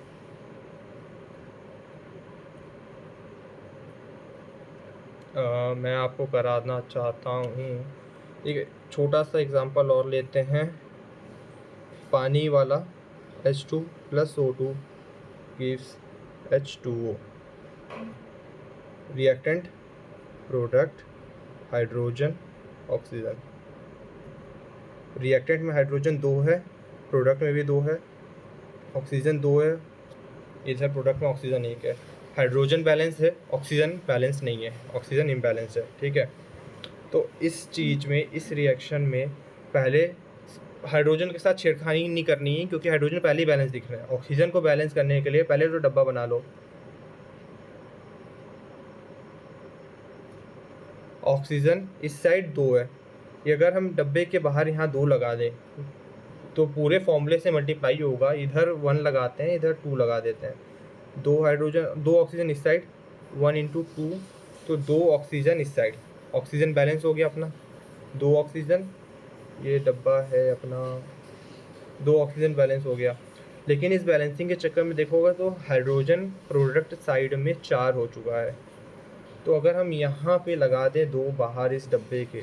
मैं आपको कराना चाहता हूँ, एक छोटा सा एग्जांपल और लेते हैं। पानी वाला H2 + O2 gives H2O। Reactant product hydrogen oxygen. Reactant में हाइड्रोजन 2 है, प्रोडक्ट में भी 2 है, ऑक्सीजन 2 है, इधर प्रोडक्ट में ऑक्सीजन 1 है। हाइड्रोजन बैलेंस है, ऑक्सीजन बैलेंस नहीं है, ऑक्सीजन इम्बैलेंस है। ठीक है, तो इस चीज़ में, इस रिएक्शन में पहले हाइड्रोजन के साथ छेड़खानी नहीं करनी है, क्योंकि हाइड्रोजन पहले ही बैलेंस दिख रहा है। ऑक्सीजन को बैलेंस करने के लिए पहले तो डब्बा बना लो। ऑक्सीजन इस साइड 2 है, ये अगर हम डब्बे के बाहर यहाँ 2 लगा दें तो पूरे फॉर्मूले से मल्टीप्लाई होगा। इधर 1 लगाते हैं, इधर 2 लगा देते हैं, 2 हाइड्रोजन 2 ऑक्सीजन इस साइड, 1 × 2 तो 2 ऑक्सीजन इस साइड। ऑक्सीजन बैलेंस हो गया अपना, 2 ऑक्सीजन, ये डब्बा है अपना, 2 ऑक्सीजन बैलेंस हो गया। लेकिन इस बैलेंसिंग के चक्कर में देखोगे तो हाइड्रोजन प्रोडक्ट साइड में 4 हो चुका है। तो अगर हम यहाँ पे लगा दें 2 बाहर इस डब्बे के,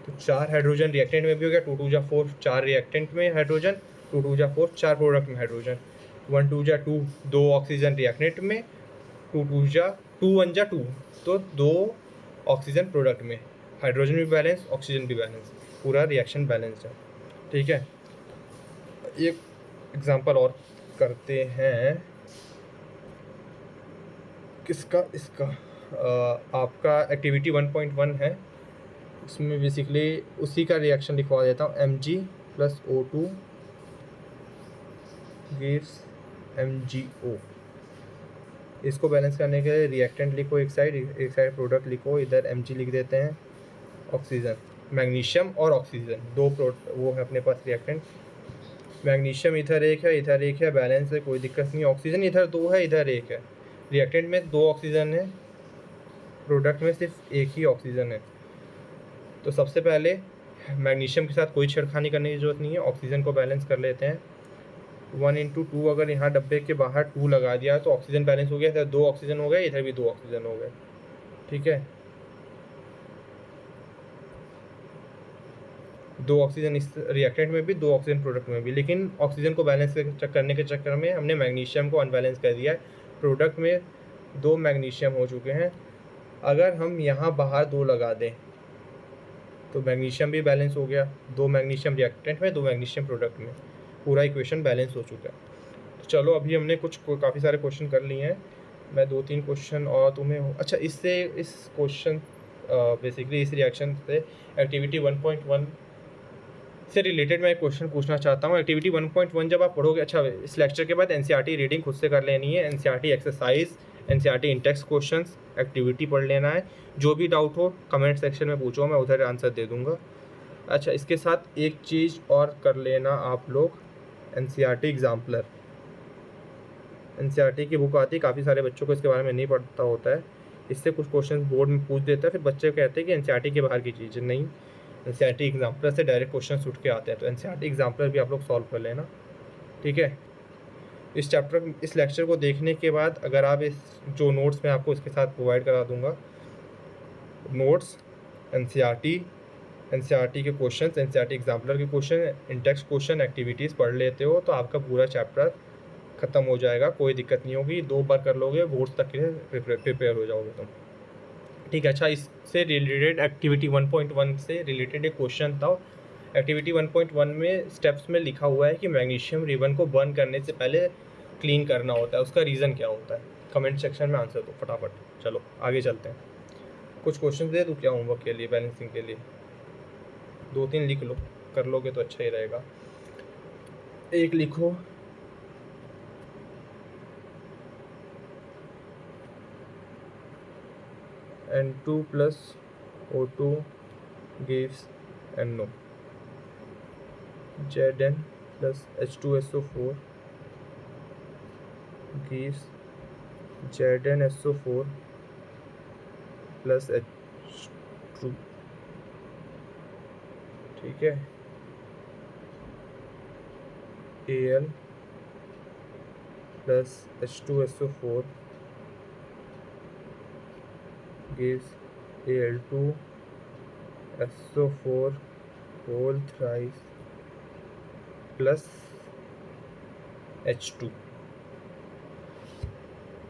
तो 4 हाइड्रोजन रिएक्टेंट में भी हो गया, 2 2 जा 4, 4 रिएक्टेंट में हाइड्रोजन, 2 2 जा 4, 4 प्रोडक्ट में हाइड्रोजन, 1 2 जा 2, 2 ऑक्सीजन रिएक्टेंट में, 2 2 जा 2 1 जा 2, तो 2 ऑक्सीजन प्रोडक्ट में, हाइड्रोजन भी बैलेंस, ऑक्सीजन भी बैलेंस, पूरा रिएक्शन बैलेंस है। ठीक है, एक एग्जांपल और करते हैं। किसका, इसका आपका एक्टिविटी 1.1 है, इसमें बेसिकली उसी का रिएक्शन लिखवा देता हूँ। Mg + O2 gives MgO। इसको बैलेंस करने के लिए रिएक्टेंट लिखो एक साइड प्रोडक्ट लिखो, इधर Mg लिख देते हैं। ऑक्सीजन, मैग्नीशियम और ऑक्सीजन 2 वो है अपने पास रिएक्टेंट। मैग्नीशियम इधर 1 है, इधर 1 है, बैलेंस है, कोई दिक्कत नहीं। ऑक्सीजन इधर 2 है, इधर 1 है। रिएक्टेंट में 2 ऑक्सीजन है, प्रोडक्ट में सिर्फ 1 ही ऑक्सीजन है। तो सबसे पहले मैग्नीशियम के साथ कोई छेड़खानी करने की ज़रूरत नहीं है, ऑक्सीजन को बैलेंस कर लेते हैं। 1 × 2, अगर यहाँ डब्बे के बाहर 2 लगा दिया तो ऑक्सीजन बैलेंस हो गया, इधर 2 ऑक्सीजन हो गए, इधर भी 2 ऑक्सीजन हो गए। ठीक है, 2 ऑक्सीजन इस रिएक्टेंट में भी, 2 ऑक्सीजन प्रोडक्ट में भी, लेकिन ऑक्सीजन को बैलेंस करने के चक्कर में हमने मैग्नीशियम को अनबैलेंस कर दिया है। प्रोडक्ट में 2 मैग्नीशियम हो चुके हैं। अगर हम यहाँ बाहर 2 लगा दें तो मैग्नीशियम भी बैलेंस हो गया, 2 मैग्नीशियम रिएक्टेंट में, 2 मैग्नीशियम प्रोडक्ट में, पूरा इक्वेशन बैलेंस हो चुका है। तो चलो अभी हमने काफ़ी सारे क्वेश्चन कर लिए हैं। मैं 2-3 क्वेश्चन और तुम्हें अच्छा इस क्वेश्चन बेसिकली इस रिएक्शन से एक्टिविटी 1.1 से रिलेटेड मैं एक क्वेश्चन पूछना चाहता हूँ। एक्टिविटी 1.1 जब आप पढ़ोगे, अच्छा इस लेक्चर के बाद एनसीईआरटी रीडिंग खुद से कर लेनी है, NCERT exercise, NCERT in-text questions, activity पढ़ लेना है। जो भी डाउट हो कमेंट सेक्शन में पूछो, मैं उधर आंसर दे दूँगा। अच्छा इसके साथ एक चीज़ और कर लेना आप लोग, एनसीईआरटी एग्जाम्पलर, एनसीईआरटी की बुक आती है, काफ़ी सारे बच्चों को इसके बारे में नहीं पता होता है। इससे कुछ क्वेश्चन बोर्ड में पूछ देता है, फिर बच्चे कहते हैं कि एनसीईआरटी के बाहर की चीज़ नहीं, एनसीईआरटी एग्जाम्पलर से डायरेक्ट क्वेश्चन उठ के आते हैं, तो एनसीईआरटी एग्जाम्पलर भी आप लोग सॉल्व कर लेना, ठीक है। इस लेक्चर को देखने के बाद अगर आप इस जो नोट्स मैं आपको इसके साथ प्रोवाइड करा दूंगा, नोट्स, एनसीईआरटी के क्वेश्चन, एनसीईआरटी एग्जाम्पलर के क्वेश्चन, इंटेक्स्ट क्वेश्चन, एक्टिविटीज़ पढ़ लेते हो तो आपका पूरा चैप्टर ख़त्म हो जाएगा, कोई दिक्कत नहीं होगी। 2 बार कर लोगे, बोर्ड्स तक के लिए प्रिपेयर हो जाओगे तुम, ठीक है। अच्छा इससे रिलेटेड एक्टिविटी 1.1 से रिलेटेड एक क्वेश्चन था। एक्टिविटी 1.1 में स्टेप्स में लिखा हुआ है कि मैग्नीशियम रिबन को बर्न करने से पहले क्लीन करना होता है, उसका रीज़न क्या होता है? कमेंट सेक्शन में आंसर दो फटाफट। चलो आगे चलते हैं। कुछ क्वेश्चन दे दूँ क्या होमवर्क के लिए, बैलेंसिंग के लिए? 2-3 लिख लो, कर लोगे तो अच्छा ही रहेगा। एक लिखो, N2 plus O2 gives NO. Zn plus H2SO4 gives ZnSO4 plus H2, ठीक है। Al plus H2SO4 gives Al2SO4 whole thrice plus H2।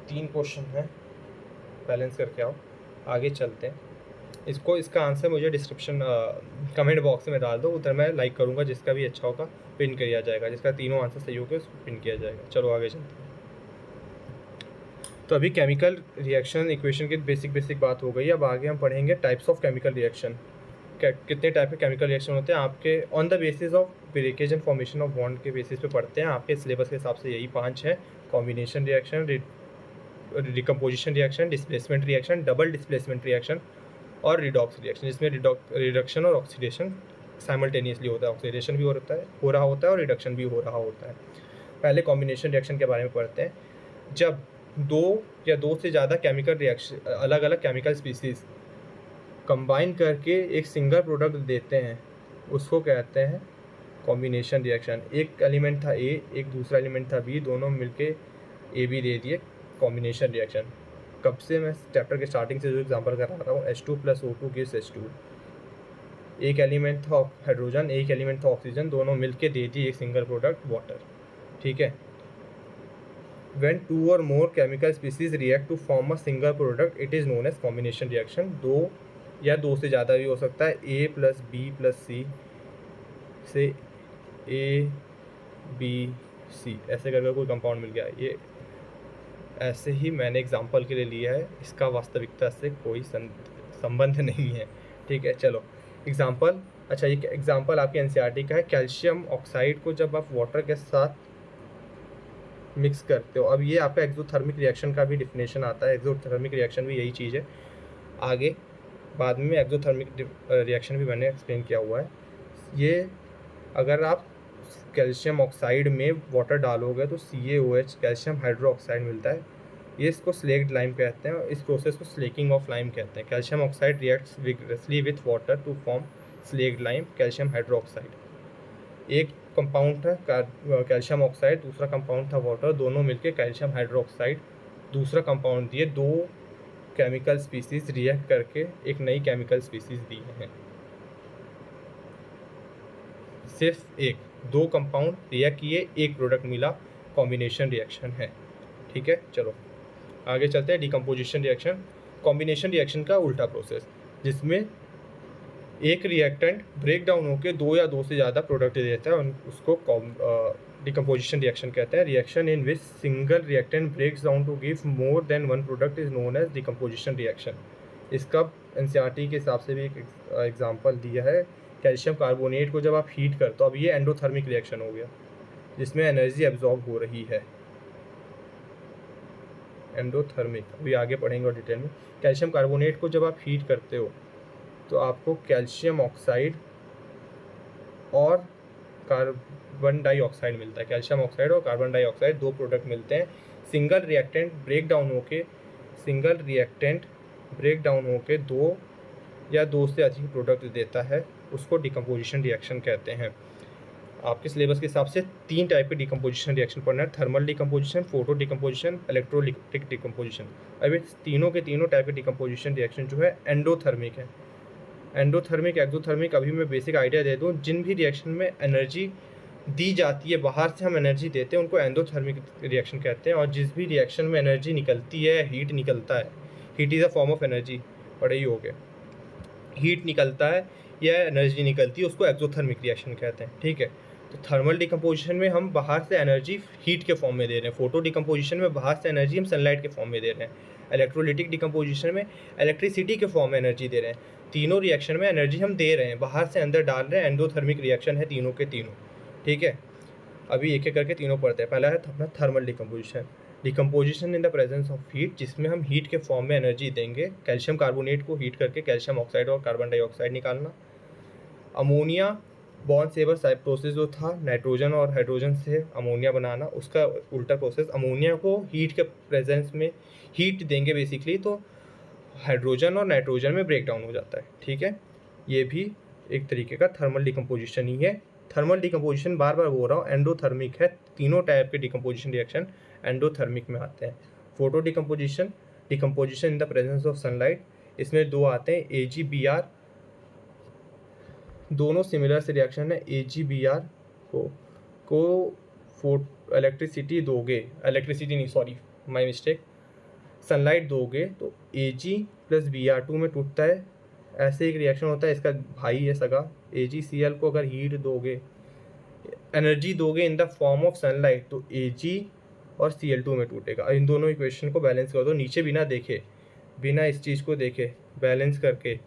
3 question है, बैलेंस करके आओ। आगे चलते हैं। इसका आंसर मुझे डिस्क्रिप्शन कमेंट बॉक्स में डाल दो, उधर मैं लाइक करूँगा, जिसका भी अच्छा होगा पिन किया जाएगा, जिसका तीनों आंसर सही होगा उसको पिन किया जाएगा। चलो आगे चलते हैं। तो अभी केमिकल रिएक्शन इक्वेशन की बेसिक बात हो गई। अब आगे हम पढ़ेंगे टाइप्स ऑफ केमिकल रिएक्शन। कितने टाइप के केमिकल रिएक्शन होते हैं आपके on the basis of breakage and formation of bond के बेसिस पे पढ़ते हैं। आपके सिलेबस के हिसाब से यही 5 है: combination reaction, decomposition reaction, displacement reaction, double displacement reaction और रिडॉक्स रिएक्शन, जिसमें रिडक्शन और ऑक्सीडेशन साइमल्टेनियसली होता है। ऑक्सीडेशन भी हो रहा होता है और रिडक्शन भी हो रहा होता है। पहले कॉम्बिनेशन रिएक्शन के बारे में पढ़ते हैं। जब 2 या 2 से ज़्यादा केमिकल रिएक्शन, अलग अलग केमिकल स्पीसीज़ कंबाइन करके एक सिंगल प्रोडक्ट देते हैं, उसको कहते हैं कॉम्बिनेशन रिएक्शन। एक एलिमेंट था ए, एक दूसरा एलिमेंट था बी, दोनों मिलके ए बी दे दिए, कॉम्बिनेशन रिएक्शन। कब से मैं चैप्टर के स्टार्टिंग से जो एग्जांपल कर रहा हूँ, H2 plus O2 gives H2। एक एलिमेंट था हाइड्रोजन, एक एलिमेंट था ऑक्सीजन, दोनों मिलके दे दी एक सिंगल प्रोडक्ट वाटर, ठीक है। When 2 or more chemical species react to form a single product, it is known as combination reaction। 2 या 2 से ज़्यादा भी हो सकता है, A plus B plus C से A B C ऐसे करके कोई कंपाउंड मिल गया। ये ऐसे ही मैंने एग्जांपल के लिए लिया है, इसका वास्तविकता से कोई संबंध नहीं है, ठीक है। चलो एग्जांपल, अच्छा ये एग्जांपल आपके एनसीईआरटी का है। कैल्शियम ऑक्साइड को जब आप वाटर के साथ मिक्स करते हो, अब ये आपका एक्सोथर्मिक रिएक्शन का भी डिफिनेशन आता है। एक्सोथर्मिक रिएक्शन भी यही चीज़ है, आगे बाद में एक्सोथर्मिक रिएक्शन भी मैंने एक्सप्लेन किया हुआ है। ये अगर आप कैल्शियम ऑक्साइड में वाटर डालोगे तो CaOH, कैल्शियम हाइड्रोक्साइड मिलता है। ये इसको स्लेक्ड लाइम कहते हैं और इस प्रोसेस को स्लेकिंग ऑफ लाइम कहते हैं। Calcium oxide reacts vigorously with water to form slaked lime, calcium hydroxide. एक कंपाउंड था कैल्शियम ऑक्साइड, दूसरा कंपाउंड था वाटर, दोनों मिलके कैल्शियम हाइड्रोक्साइड दूसरा कंपाउंड दिए। 2 केमिकल स्पीसीज रिएक्ट करके एक नई केमिकल स्पीसीज दी हैं। सिर्फ एक, 2 कंपाउंड रिएक्ट किए, एक प्रोडक्ट मिला, कॉम्बिनेशन रिएक्शन है। ठीक है, चलो आगे चलते हैं। डिकम्पोजिशन रिएक्शन, कॉम्बिनेशन रिएक्शन का उल्टा प्रोसेस, जिसमें एक रिएक्टेंट ब्रेक डाउन होकर 2 या 2 से ज़्यादा प्रोडक्ट देता है, उसको डिकम्पोजिशन रिएक्शन कहते हैं। Reaction in which single reactant breaks down to give more than one product is known as decomposition reaction. इसका एनसीईआरटी के हिसाब से भी एक एग्जांपल दिया है। कैल्शियम कार्बोनेट को जब आप हीट करते हो, अब ये एंडोथर्मिक रिएक्शन हो गया, जिसमें एनर्जी एब्जॉर्ब हो रही है, एंडोथर्मिक, अभी आगे पढ़ेंगे और डिटेल में। कैल्शियम कार्बोनेट को जब आप हीट करते हो तो आपको कैल्शियम ऑक्साइड और कार्बन डाइऑक्साइड मिलता है। कैल्शियम ऑक्साइड और कार्बन डाइऑक्साइड 2 प्रोडक्ट मिलते हैं। सिंगल रिएक्टेंट ब्रेक डाउन होके 2 या 2 से अधिक प्रोडक्ट देता है, उसको डिकम्पोजिशन रिएक्शन कहते हैं। आपके सिलेबस के हिसाब से 3 टाइप के डिकम्पोजिशन रिएक्शन पढ़ना है, thermal decomposition, photo decomposition, electrolytic decomposition. अभी तीनों के तीनों टाइप के डिकम्पोजिशन रिएक्शन जो है एंडोथर्मिक है। एंडोथर्मिक, एक्सोथर्मिक, अभी मैं बेसिक आइडिया दे दूँ। जिन भी रिएक्शन में एनर्जी दी जाती है, बाहर से हम एनर्जी देते हैं, उनको एंडोथर्मिक रिएक्शन कहते हैं। और जिस भी रिएक्शन में एनर्जी निकलती है, हीट निकलता है, heat is a form of energy, पढ़े ही हो गए, हीट निकलता है या एनर्जी निकलती है, उसको एक्सोथर्मिक रिएक्शन कहते हैं। ठीक है, तो थर्मल डिकम्पोजिशन में हम बाहर से एनर्जी हीट के फॉर्म में दे रहे हैं, फोटो डिकम्पोजिशन में बाहर से एनर्जी हम सनलाइट के फॉर्म में दे रहे हैं, इलेक्ट्रोलिटिक डिकम्पोजिशन में इलेक्ट्रिसिटी के फॉर्म में एनर्जी दे रहे हैं। तीनों रिएक्शन में एनर्जी हम दे रहे हैं, बाहर से अंदर डाल रहे हैं, एंडोथर्मिक रिएक्शन है तीनों के तीनों। ठीक है, अभी एक एक करके तीनों पढ़ते हैं। पहला है अपना thermal decomposition, decomposition in the presence of heat, जिसमें हम हीट के फॉर्म में एनर्जी देंगे। कैल्शियम कार्बोनेट को हीट करके कैल्शियम ऑक्साइड और कार्बन डाइऑक्साइड निकालना। अमोनिया बॉन्ड सेवर प्रोसेस जो था, नाइट्रोजन और हाइड्रोजन से अमोनिया बनाना, उसका उल्टा प्रोसेस, अमोनिया को हीट के प्रेजेंस में हीट देंगे बेसिकली, तो हाइड्रोजन और नाइट्रोजन में ब्रेक डाउन हो जाता है। ठीक है, ये भी एक तरीके का थर्मल डिकम्पोजिशन ही है। थर्मल डिकम्पोजिशन बार बार बोल रहा हूँ एंडोथर्मिक है, तीनों टाइप के डिकम्पोजिशन रिएक्शन एंडोथर्मिक में आते हैं। Photo decomposition, decomposition in the presence of sunlight, इसमें 2 आते हैं, AgBr, दोनों सिमिलर से रिएक्शन है। AgBr को इलेक्ट्रिसिटी दोगे, इलेक्ट्रिसिटी नहीं, सॉरी माय मिस्टेक, सनलाइट दोगे तो Ag + Br2 में टूटता है। ऐसे एक रिएक्शन होता है, इसका भाई है सगा, AgCl को अगर हीट दोगे, एनर्जी दोगे in the form of sunlight, तो Ag और Cl2 में टूटेगा। इन दोनों इक्वेशन को बैलेंस कर दो, नीचे बिना देखे, बिना इस चीज़ को देखे, बैलेंस करके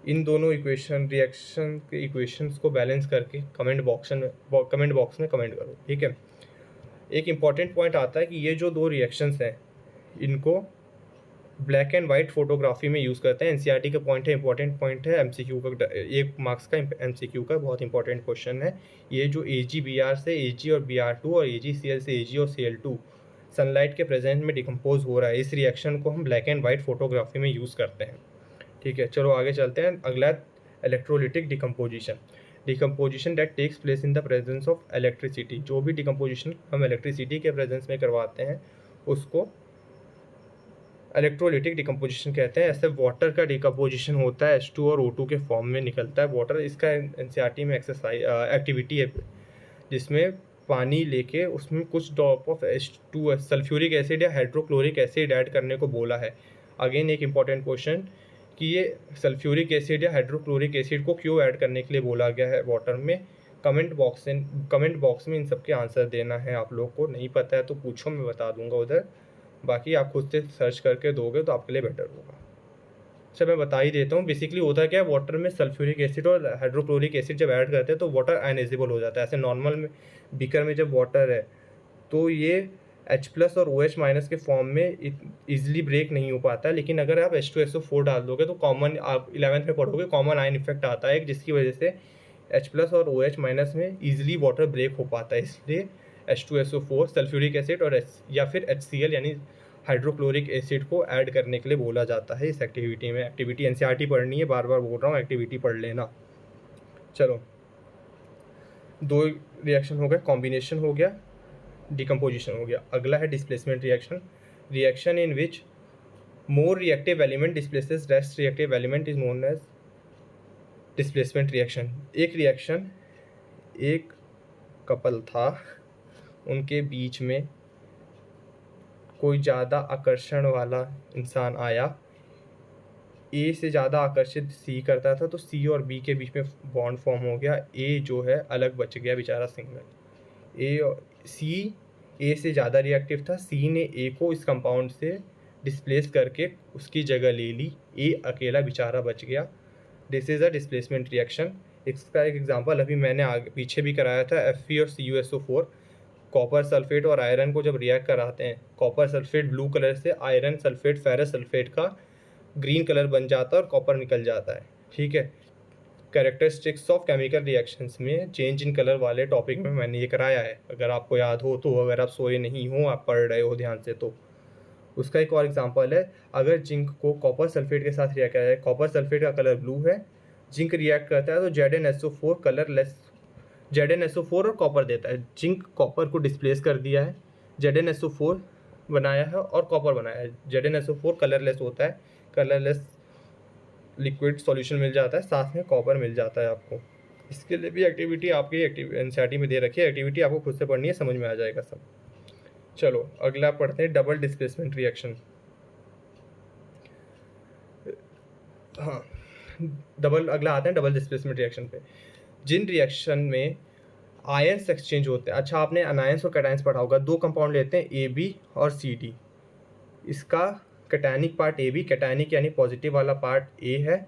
इन दोनों इक्वेशन, रिएक्शन के इक्वेशंस को बैलेंस करके कमेंट बॉक्स में कमेंट करो। ठीक है, एक इम्पॉर्टेंट पॉइंट आता है कि ये जो 2 रिएक्शंस हैं, इनको ब्लैक एंड वाइट फोटोग्राफी में यूज़ करते हैं। एनसीईआरटी का पॉइंट है, इंपॉर्टेंट पॉइंट है, एमसीक्यू का, 1 मार्क्स का एमसीक्यू का बहुत इंपॉर्टेंट क्वेश्चन है। ये जो AgBr से Ag और Br2 और AgCl से Ag और Cl2 सनलाइट के प्रेजेंस में डिकम्पोज हो रहा है, इस रिएक्शन को हम ब्लैक एंड वाइट फोटोग्राफी में यूज़ करते हैं। ठीक है, चलो आगे चलते हैं। अगला electrolytic decomposition, decomposition that takes place in the presence of electricity, जो भी डिकम्पोजिशन हम इलेक्ट्रिसिटी के प्रेजेंस में करवाते हैं उसको इलेक्ट्रोलिटिक डिकम्पोजिशन कहते हैं। ऐसे वाटर का डिकम्पोजिशन होता है, H2 और O2 के फॉर्म में निकलता है वाटर। इसका एनसीईआरटी में एक्सरसाइज एक्टिविटी है, जिसमें पानी लेके उसमें कुछ drop of H2 sulphuric acid या हाइड्रोक्लोरिक एसिड ऐड करने को बोला है। अगेन एक इम्पॉर्टेंट क्वेश्चन कि ये सल्फ्यूरिक एसिड या हाइड्रोक्लोरिक एसिड को क्यों ऐड करने के लिए बोला गया है वाटर में। कमेंट बॉक्स में इन सब के आंसर देना है। आप लोग को नहीं पता है तो पूछो, मैं बता दूंगा उधर, बाकी आप खुद से सर्च करके दोगे तो आपके लिए बेटर होगा। अच्छा, मैं बता ही देता हूँ। बेसिकली होता क्या है, वाटर में सल्फ्यूरिक एसिड और हाइड्रोक्लोरिक एसिड जब ऐड करते हैं तो वाटर आयनाइजेबल हो जाता है। ऐसे नॉर्मल में बीकर में जब वाटर है तो ये H+ और OH- के फॉर्म में इजीली ब्रेक नहीं हो पाता है। लेकिन अगर आप H2SO4 डाल दोगे तो कॉमन, आप 11th में पढ़ोगे, कॉमन आयन इफेक्ट आता है, जिसकी वजह से H+ और OH- में ईजिली वाटर ब्रेक हो पाता है। इसलिए H2SO4 सल्फ्यूरिक एसिड और या फिर HCl यानी हाइड्रोक्लोरिक एसिड को ऐड करने के लिए बोला जाता है इस एक्टिविटी में। एक्टिविटी एनसीईआरटी पढ़नी है, बार बार बोल रहा हूँ, एक्टिविटी पढ़ लेना। चलो, 2 रिएक्शन हो गए, कॉम्बिनेशन हो गया, डिकम्पोजिशन हो गया। अगला है displacement reaction, reaction in which more reactive element displaces less reactive element is known as displacement reaction. एक रिएक्शन एक कपल था, उनके बीच में कोई ज़्यादा आकर्षण वाला इंसान आया, ए से ज़्यादा आकर्षित सी करता था, तो सी और बी के बीच में बॉन्ड फॉर्म हो गया, ए जो है अलग बच गया बेचारा सिंगल। ए से ज़्यादा रिएक्टिव था, सी ने ए को इस कंपाउंड से डिस्प्लेस करके उसकी जगह ले ली, ए अकेला बेचारा बच गया। This is a displacement reaction. इसका एक एग्जांपल अभी मैंने आगे पीछे भी कराया था, Fe और CuSO4 कॉपर सल्फेट और आयरन को जब रिएक्ट कराते हैं, कॉपर सल्फेट ब्लू कलर से आयरन सल्फेट फेरस सल्फेट का ग्रीन कलर बन जाता है और कॉपर निकल जाता है। ठीक है, कैरेक्टरिस्टिक्स ऑफ केमिकल रिएक्शंस में चेंज इन कलर वाले टॉपिक में मैंने ये कराया है, अगर आपको याद हो तो। अगर आप सोए नहीं हो, आप पढ़ रहे हो ध्यान से, तो उसका एक और एग्जांपल है, अगर जिंक को कॉपर सल्फेट के साथ रिएक्ट किया जाए, कॉपर सल्फेट का कलर ब्लू है, जिंक रिएक्ट करता है तो ZnSO4 कलरलेस, ZnSO4 और कॉपर देता है। जिंक कॉपर को डिस्प्लेस कर दिया है, ZnSO4 बनाया है और कॉपर बनाया है। ZnSO4 कलरलेस होता है, कलरलेस लिक्विड सॉल्यूशन मिल जाता है, साथ में कॉपर मिल जाता है आपको। इसके लिए भी एक्टिविटी आपकी एनसीईआरटी में दे रखी है, एक्टिविटी आपको खुद से पढ़नी है, समझ में आ जाएगा सब। चलो अगला पढ़ते हैं, डबल डिस्प्लेसमेंट रिएक्शन। हाँ, अगला आते हैं डबल डिस्प्लेसमेंट रिएक्शन पे। जिन रिएक्शन में आयंस एक्सचेंज होते हैं, अच्छा आपने अनायंस और कैटायंस पढ़ा होगा, दो कंपाउंड लेते हैं AB और CD। इसका कैटायनिक पार्ट AB, कैटायनिक यानी पॉजिटिव वाला पार्ट A है,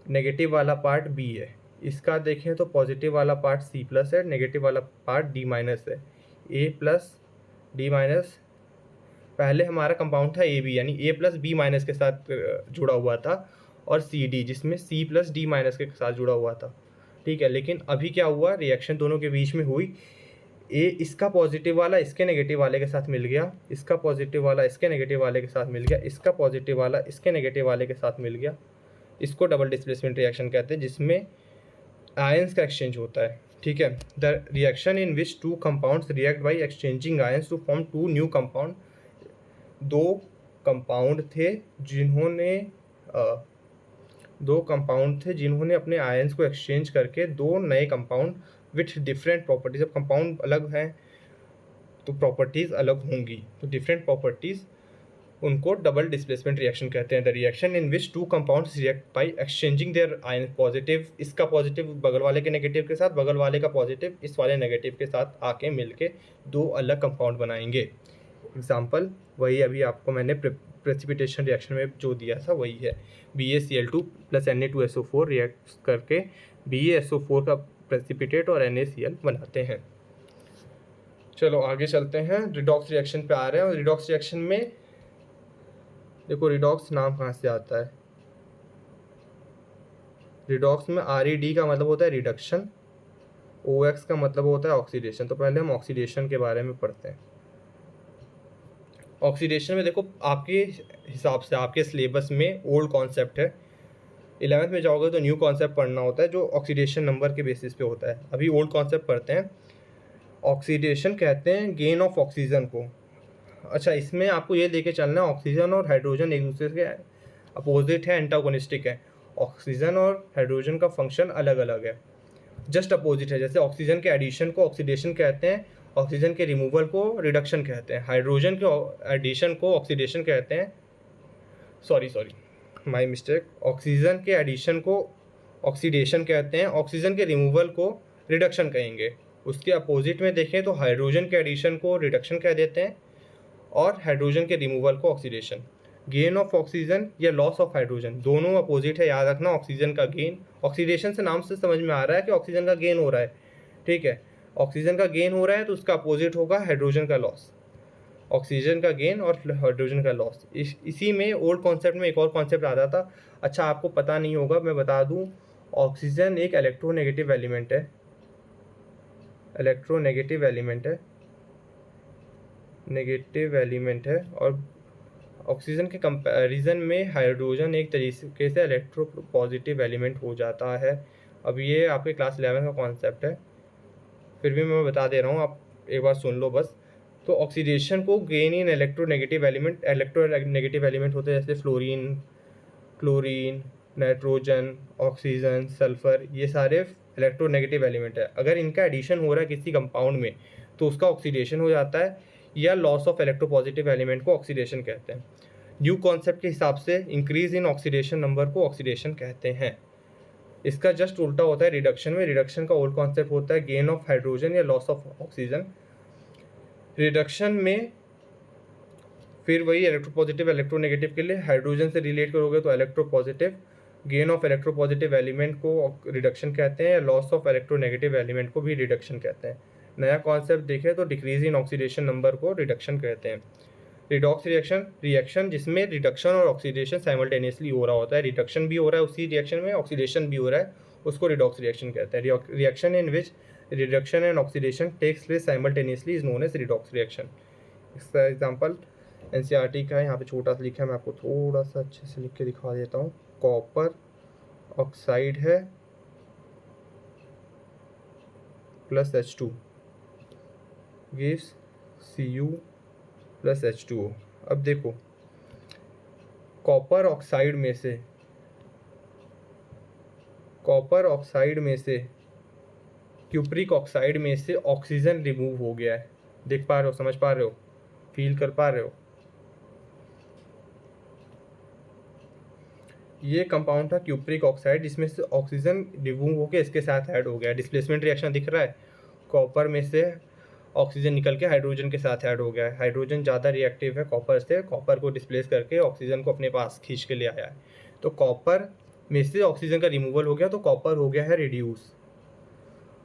नेगेटिव वाला पार्ट B है। इसका देखें तो पॉजिटिव वाला पार्ट C+ है, नेगेटिव वाला पार्ट D- है। A+D-, पहले हमारा कंपाउंड था AB यानी A+B- के साथ जुड़ा हुआ था, और CD जिसमें C+D- के साथ जुड़ा हुआ था। ठीक है, लेकिन अभी क्या हुआ, रिएक्शन दोनों के बीच में हुई, इसका पॉजिटिव वाला इसके नेगेटिव वाले के साथ मिल गया, इसका पॉजिटिव वाला इसके नेगेटिव वाले के साथ मिल गया, इसका पॉजिटिव वाला इसके नेगेटिव वाले के साथ मिल गया। इसको डबल डिस्प्लेसमेंट रिएक्शन कहते हैं, जिसमें आयंस का एक्सचेंज होता है। ठीक है, the reaction in which two compounds react by exchanging ions to form two new compound. दो कंपाउंड थे जिन्होंने अपने आयंस को एक्सचेंज करके दो नए कंपाउंड विथ डिफरेंट प्रॉपर्टीज। अब कंपाउंड अलग हैं तो प्रॉपर्टीज़ अलग होंगी, तो डिफरेंट प्रॉपर्टीज़, उनको डबल डिस्प्लेसमेंट रिएक्शन कहते हैं। The reaction in which two compounds react by exchanging their ion, positive इसका पॉजिटिव बगल वाले के नेगेटिव के साथ, बगल वाले का पॉजिटिव इस वाले नेगेटिव के साथ आके मिलके दो अलग कंपाउंड बनाएंगे। एग्जाम्पल वही अभी आपको मैंने प्रेसिपिटेशन रिएक्शन में जो दिया था वही है, BaCl2 + Na2SO4 रिएक्ट करके BaSO4 का प्रेसिपिटेट और NaCl बनाते हैं। चलो आगे चलते हैं, रिडॉक्स रिएक्शन पे आ रहे हैं। और रिडॉक्स रिएक्शन में देखो, रिडॉक्स नाम कहाँ से आता है, रिडॉक्स में RED का मतलब होता है रिडक्शन, OX का मतलब होता है ऑक्सीडेशन। तो पहले हम ऑक्सीडेशन के बारे में पढ़ते हैं। ऑक्सीडेशन में देखो, आपके हिसाब से आपके सिलेबस में ओल्ड कॉन्सेप्ट है, 11th में जाओगे तो न्यू कॉन्सेप्ट पढ़ना होता है जो ऑक्सीडेशन नंबर के बेसिस पे होता है। अभी ओल्ड कॉन्सेप्ट पढ़ते हैं। ऑक्सीडेशन कहते हैं गेन ऑफ ऑक्सीजन को। अच्छा, इसमें आपको ये लेके चलना है, ऑक्सीजन और हाइड्रोजन एक दूसरे के अपोजिट है, एंटागोनिस्टिक है। ऑक्सीजन और हाइड्रोजन का फंक्शन अलग अलग है, जस्ट अपोजिट है। जैसे ऑक्सीजन के एडिशन को ऑक्सीडेशन कहते हैं, ऑक्सीजन के रिमूवल को रिडक्शन कहते हैं। हाइड्रोजन के एडिशन को ऑक्सीडेशन कहते हैं, सॉरी माय मिस्टेक, ऑक्सीजन के एडिशन को ऑक्सीडेशन कहते हैं, ऑक्सीजन के रिमूवल को रिडक्शन कहेंगे। उसके अपोजिट में देखें तो हाइड्रोजन के एडिशन को रिडक्शन कह देते हैं और हाइड्रोजन के रिमूवल को ऑक्सीडेशन। गेन ऑफ ऑक्सीजन या लॉस ऑफ हाइड्रोजन दोनों अपोजिट है, याद रखना। ऑक्सीजन का गेन, ऑक्सीडेशन से नाम से समझ में आ रहा है कि ऑक्सीजन का गेन हो रहा है। ठीक है, ऑक्सीजन का गेन हो रहा है तो उसका अपोजिट होगा हाइड्रोजन का लॉस। ऑक्सीजन का गेन और हाइड्रोजन का लॉस। इसी में ओल्ड कॉन्सेप्ट में एक और कॉन्सेप्ट आता था, अच्छा आपको पता नहीं होगा, मैं बता दूं, ऑक्सीजन एक इलेक्ट्रोनेगेटिव एलिमेंट है, नेगेटिव एलिमेंट है, और ऑक्सीजन के कंपैरिजन में हाइड्रोजन एक तरीके से इलेक्ट्रो पॉजिटिव एलिमेंट हो जाता है। अब ये आपके क्लास 11 का कॉन्सेप्ट है, फिर भी मैं बता दे रहा हूँ, आप एक बार सुन लो बस। तो ऑक्सीडेशन को गेन इन इलेक्ट्रोनेगेटिव एलिमेंट होते हैं जैसे fluorine, chlorine, nitrogen, oxygen, sulphur, ये सारे इलेक्ट्रोनेगेटिव एलिमेंट है। अगर इनका एडिशन हो रहा है किसी कंपाउंड में तो उसका ऑक्सीडेशन हो जाता है, या लॉस ऑफ इलेक्ट्रोपॉजिटिव एलिमेंट को ऑक्सीडेशन कहते हैं। न्यू कॉन्सेप्ट के हिसाब से इंक्रीज इन ऑक्सीडेशन नंबर को ऑक्सीडेशन कहते हैं। इसका जस्ट उल्टा होता है रिडक्शन में। रिडक्शन का ओल्ड कॉन्सेप्ट होता है गेन ऑफ हाइड्रोजन या लॉस ऑफ ऑक्सीजन। रिडक्शन में फिर वही इलेक्ट्रोपॉजिटिव इलेक्ट्रोनेगेटिव के लिए हाइड्रोजन से रिलेट करोगे तो electropositive, gain of electropositive element को रिडक्शन कहते हैं, लॉस ऑफ इलेक्ट्रोनेगेटिव एलिमेंट को भी रिडक्शन कहते हैं। नया कॉन्सेप्ट देखें तो डिक्रीज इन ऑक्सीडेशन नंबर को रिडक्शन कहते हैं। रिडॉक्स रिएक्शन जिसमें रिडक्शन और ऑक्सीडेशन साइमल्टेनियसली हो रहा होता है, रिडक्शन भी हो रहा है उसी रिएक्शन में, ऑक्सीडेशन भी हो रहा है, उसको रिडॉक्स रिएक्शन कहते हैं। Reaction in which reduction and oxidation takes place simultaneously is known as redox reaction. इसका एग्जांपल एनसीईआरटी का है, यहाँ पे छोटा सा लिखा है, मैं आपको थोड़ा सा अच्छे से लिख के दिखा देता हूँ। कॉपर ऑक्साइड है plus H2 gives Cu plus H2O। अब देखो कॉपर ऑक्साइड में से क्यूप्रिक ऑक्साइड में से ऑक्सीजन रिमूव हो गया है। देख पा रहे हो, समझ पा रहे हो, फील कर पा रहे हो? ये कंपाउंड था क्यूप्रिक ऑक्साइड जिसमें से ऑक्सीजन रिमूव होकर इसके साथ ऐड हो गया। डिस्प्लेसमेंट रिएक्शन दिख रहा है, कॉपर में से ऑक्सीजन निकल के हाइड्रोजन के साथ ऐड हो गया है। हाइड्रोजन ज़्यादा रिएक्टिव है कॉपर से, कॉपर को डिस्प्लेस करके ऑक्सीजन को अपने पास खींच के ले आया है। तो कॉपर में से ऑक्सीजन का रिमूवल हो गया तो कॉपर हो गया है रिड्यूस।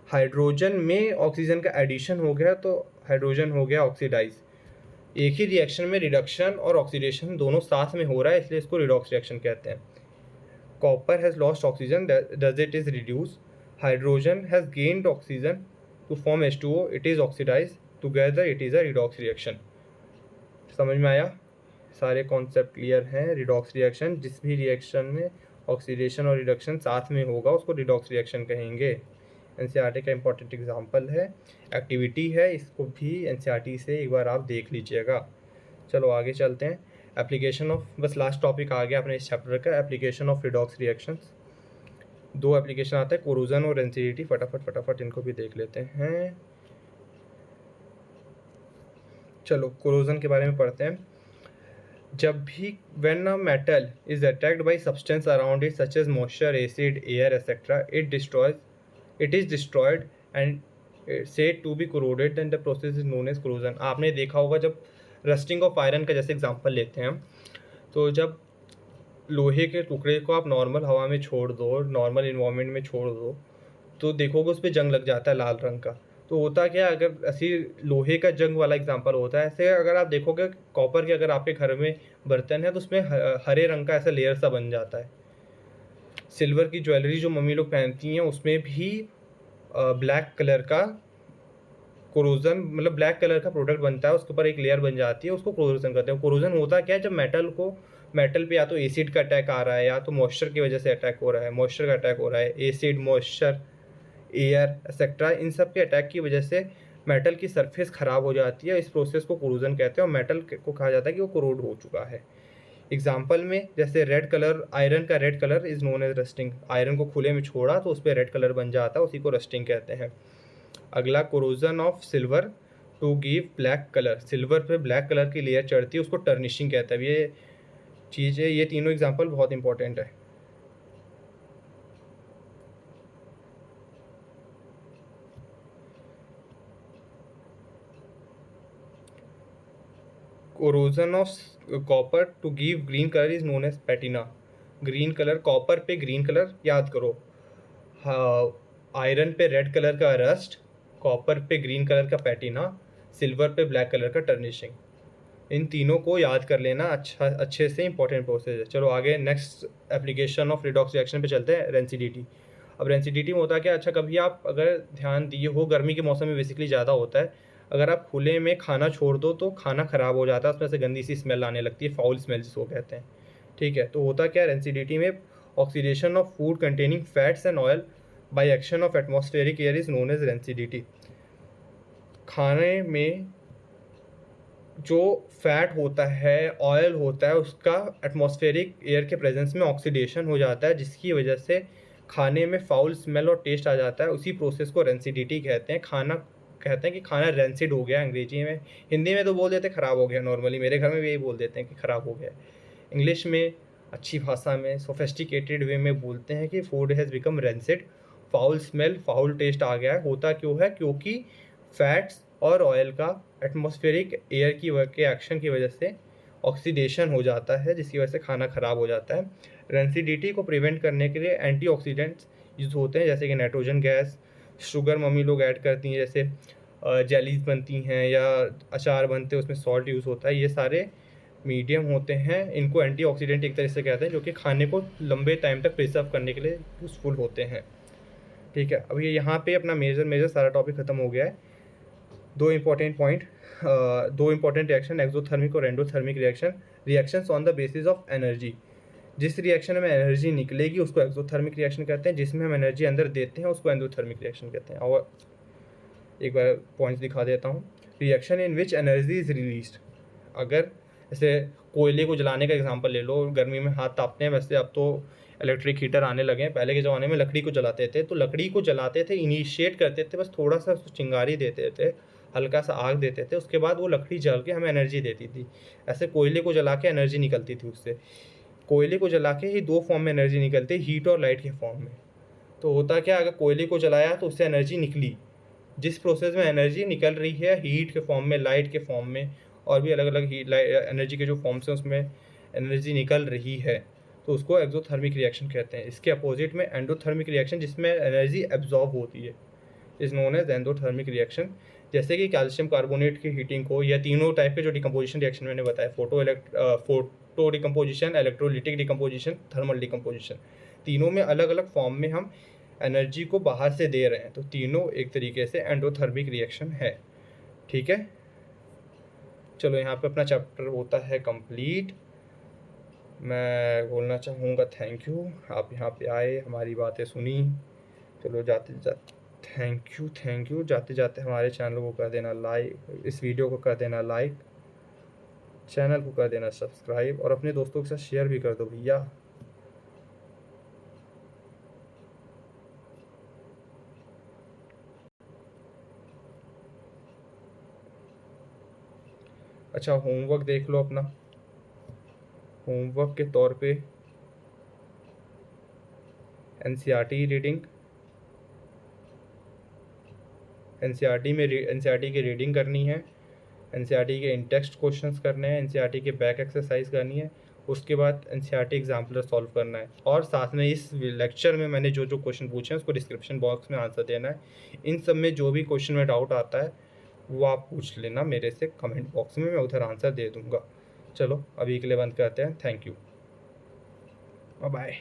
हाइड्रोजन में ऑक्सीजन का एडिशन हो गया तो हाइड्रोजन हो गया ऑक्सीडाइज। एक ही रिएक्शन में रिडक्शन और ऑक्सीडेशन दोनों साथ में हो रहा है, इसलिए इसको रिडॉक्स रिएक्शन कहते हैं। Copper has lost oxygen, does it is reduced. Hydrogen has gained oxygen to form H2O, it is oxidized, together it is a redox reaction। समझ में आया? सारे कॉन्सेप्ट क्लियर हैं। रिडॉक्स रिएक्शन, जिस भी रिएक्शन में ऑक्सीडेशन और रिडक्शन साथ में होगा उसको रिडॉक्स रिएक्शन कहेंगे। एनसीईआरटी का इंपॉर्टेंट एग्जांपल है, एक्टिविटी है, इसको भी एनसीईआरटी से एक बार आप देख लीजिएगा। चलो आगे चलते हैं। एप्लीकेशन ऑफ, बस लास्ट टॉपिक आ गया अपने इस चैप्टर का, एप्लीकेशन ऑफ रिडॉक्स रिएक्शंस। दो एप्लीकेशन आते हैं, कोरोजन और रेंसिडिटी। फटाफट इनको भी देख लेते हैं। चलो कोरोजन के बारे में पढ़ते हैं। जब भी when a metal is attacked by substance around it such as moisture, acid, air etcetera, it is destroyed and said to be corroded, then the process is known as corrosion। आपने देखा होगा जब रस्टिंग ऑफ आयरन का जैसे example लेते हैं हम, तो जब लोहे के टुकड़े को आप नॉर्मल हवा में छोड़ दो, नॉर्मल इन्वायरमेंट में छोड़ दो, तो देखोगे उस पर जंग लग जाता है लाल रंग का। तो होता क्या, अगर ऐसी लोहे का जंग वाला एग्जांपल होता है। ऐसे अगर आप देखोगे कॉपर के अगर आपके घर में बर्तन है तो उसमें हरे रंग का ऐसा लेयर सा बन जाता है। सिल्वर की ज्वेलरी जो मम्मी लोग पहनती हैं उसमें भी ब्लैक कलर का कोरोजन, मतलब ब्लैक कलर का प्रोडक्ट बनता है, उसके ऊपर एक लेयर बन जाती है, उसको कोरोजन कहते हैं। कोरोजन होता क्या है, जब मेटल पे या तो एसिड का अटैक आ रहा है या तो मॉइस्चर की वजह से अटैक हो रहा है, मॉइस्चर का अटैक हो रहा है, एसिड, मॉइस्चर, एयर एक्सेट्रा, इन सब के अटैक की वजह से मेटल की सरफेस ख़राब हो जाती है। इस प्रोसेस को कोरोजन कहते हैं और मेटल को कहा जाता है कि वो कोरोड हो चुका है। एग्जाम्पल में जैसे रेड कलर, आयरन का red colour is known as rusting. Iron को खुले में छोड़ा तो उस पर रेड कलर बन जाता है, उसी को रस्टिंग कहते हैं। अगला corrosion of silver to give black colour, silver पे ब्लैक कलर की लेयर चढ़ती है, उसको टर्निशिंग कहता है। ये चीज़ है, ये तीनों एग्जांपल बहुत इंपॉर्टेंट है। Corrosion of copper to give green colour is known as patina. Green colour, copper पे ग्रीन कलर, याद करो। आयरन पे रेड कलर का रस्ट, कॉपर पे ग्रीन कलर का पैटिना, सिल्वर पे ब्लैक कलर का टर्निशिंग। इन तीनों को याद कर लेना, अच्छे से इंपॉर्टेंट प्रोसेस है। चलो आगे next application of redox reaction पे चलते हैं, रेंसिडिटी। अब रेंसिडिटी में होता क्या, अच्छा कभी आप अगर ध्यान दिए हो, गर्मी के मौसम में बेसिकली ज़्यादा होता है, अगर आप खुले में खाना छोड़ दो तो खाना ख़राब हो जाता है, उसमें से गंदी सी स्मेल आने लगती है, फाउल स्मेल जिसको कहते हैं। ठीक है, तो होता क्या रेंसिडिटी में, oxidation of food containing fats and oil by action of atmospheric air is known as rancidity. खाने में जो फैट होता है, ऑयल होता है, उसका एटमॉस्फेरिक एयर के प्रेजेंस में ऑक्सीडेशन हो जाता है, जिसकी वजह से खाने में फाउल स्मेल और टेस्ट आ जाता है। उसी प्रोसेस को रेंसिडिटी कहते हैं। खाना कहते हैं कि खाना रेंसिड हो गया अंग्रेजी में। हिंदी में तो बोल देते हैं ख़राब हो गया, नॉर्मली मेरे घर में भी यही बोल देते हैं कि ख़राब हो गया। इंग्लिश में अच्छी भाषा में सोफिस्टिकेटेड वे में बोलते हैं कि food has become rancid, foul smell, foul taste आ गया है। होता क्यों है? क्योंकि फैट्स और ऑयल का एटमॉस्फेरिक एयर के एक्शन की वजह से ऑक्सीडेशन हो जाता है, जिसकी वजह से खाना ख़राब हो जाता है। रेंसिडिटी को प्रिवेंट करने के लिए एंटीऑक्सीडेंट्स यूज़ होते हैं, जैसे कि नाइट्रोजन गैस, शुगर मम्मी लोग ऐड करती हैं, जैसे जेलीज बनती हैं या अचार बनते हैं उसमें सॉल्ट यूज़ होता है। ये सारे मीडियम होते हैं, इनको एंटीऑक्सीडेंट एक तरह से कहते हैं, जो कि खाने को लंबे टाइम तक प्रिजर्व करने के लिए यूज़फुल होते हैं। ठीक है, अब ये यहाँ पे अपना मेजर सारा टॉपिक ख़त्म हो गया है। दो इंपॉर्टेंट रिएक्शन, एक्सोथर्मिक और endothermic reactions on the basis of energy. जिस रिएक्शन में एनर्जी निकलेगी उसको एक्सोथर्मिक रिएक्शन कहते हैं, जिसमें हम एनर्जी अंदर देते हैं उसको एंडोथर्मिक रिएक्शन कहते हैं। और एक बार पॉइंट्स दिखा देता हूँ। Reaction in which energy is released, अगर जैसे कोयले को जलाने का एग्जांपल ले लो, गर्मी में हाथ तापते हैं, वैसे अब तो इलेक्ट्रिक हीटर आने लगे हैं। पहले के ज़माने में लकड़ी को जलाते थे, तो लकड़ी को जलाते थे, इनिशिएट करते थे, बस थोड़ा सा उसको चिंगारी देते थे, हल्का सा आग देते थे, उसके बाद वो लकड़ी जल के हमें एनर्जी देती थी। ऐसे कोयले को जला के एनर्जी निकलती थी उससे। कोयले को जला के ही दो फॉर्म में एनर्जी निकलती है, हीट और लाइट के फॉर्म में। तो होता क्या, अगर कोयले को जलाया तो उससे एनर्जी निकली, जिस प्रोसेस में एनर्जी निकल रही है हीट के फॉर्म में, लाइट के फॉर्म में, और भी अलग अलग हीट एनर्जी के जो फॉर्म्स हैं उसमें एनर्जी निकल रही है, तो उसको एक्सोथर्मिक रिएक्शन कहते हैं। इसके अपोजिट में एंडोथर्मिक रिएक्शन, जिसमें एनर्जी एब्जॉर्ब होती है, is known as endothermic reaction. जैसे कि कैल्शियम कार्बोनेट की हीटिंग को, या तीनों टाइप के जो डिकम्पोजिशन रिएक्शन मैंने बताया, photo decomposition, electrolytic decomposition, thermal decomposition, तीनों में अलग अलग फॉर्म में हम एनर्जी को बाहर से दे रहे हैं, तो तीनों एक तरीके से एंडोथर्मिक रिएक्शन है। ठीक है, चलो यहाँ पे अपना चैप्टर होता है कंप्लीट। मैं बोलना चाहूँगा थैंक यू, आप यहाँ पे आए, हमारी बातें सुनी। चलो जाते जाते थैंक यू। जाते जाते हमारे चैनल को कर देना लाइक, इस वीडियो को कर देना लाइक, चैनल को कर देना सब्सक्राइब, और अपने दोस्तों के साथ शेयर भी कर दो भैया। अच्छा, होमवर्क देख लो अपना। होमवर्क के तौर पे एनसीईआरटी रीडिंग, एनसीईआरटी की रीडिंग करनी है, एनसीईआरटी के इन टेक्स्ट क्वेश्चंस करने हैं, एनसीईआरटी के बैक एक्सरसाइज करनी है, उसके बाद एनसीईआरटी एग्जाम्पलर सॉल्व करना है, और साथ में इस लेक्चर में मैंने जो जो क्वेश्चन पूछे हैं उसको डिस्क्रिप्शन बॉक्स में आंसर देना है। इन सब में जो भी क्वेश्चन में डाउट आता है वो आप पूछ लेना मेरे से कमेंट बॉक्स में, मैं उधर आंसर दे दूँगा। चलो अभी के लिए बंद करते हैं। Thank you, bye bye.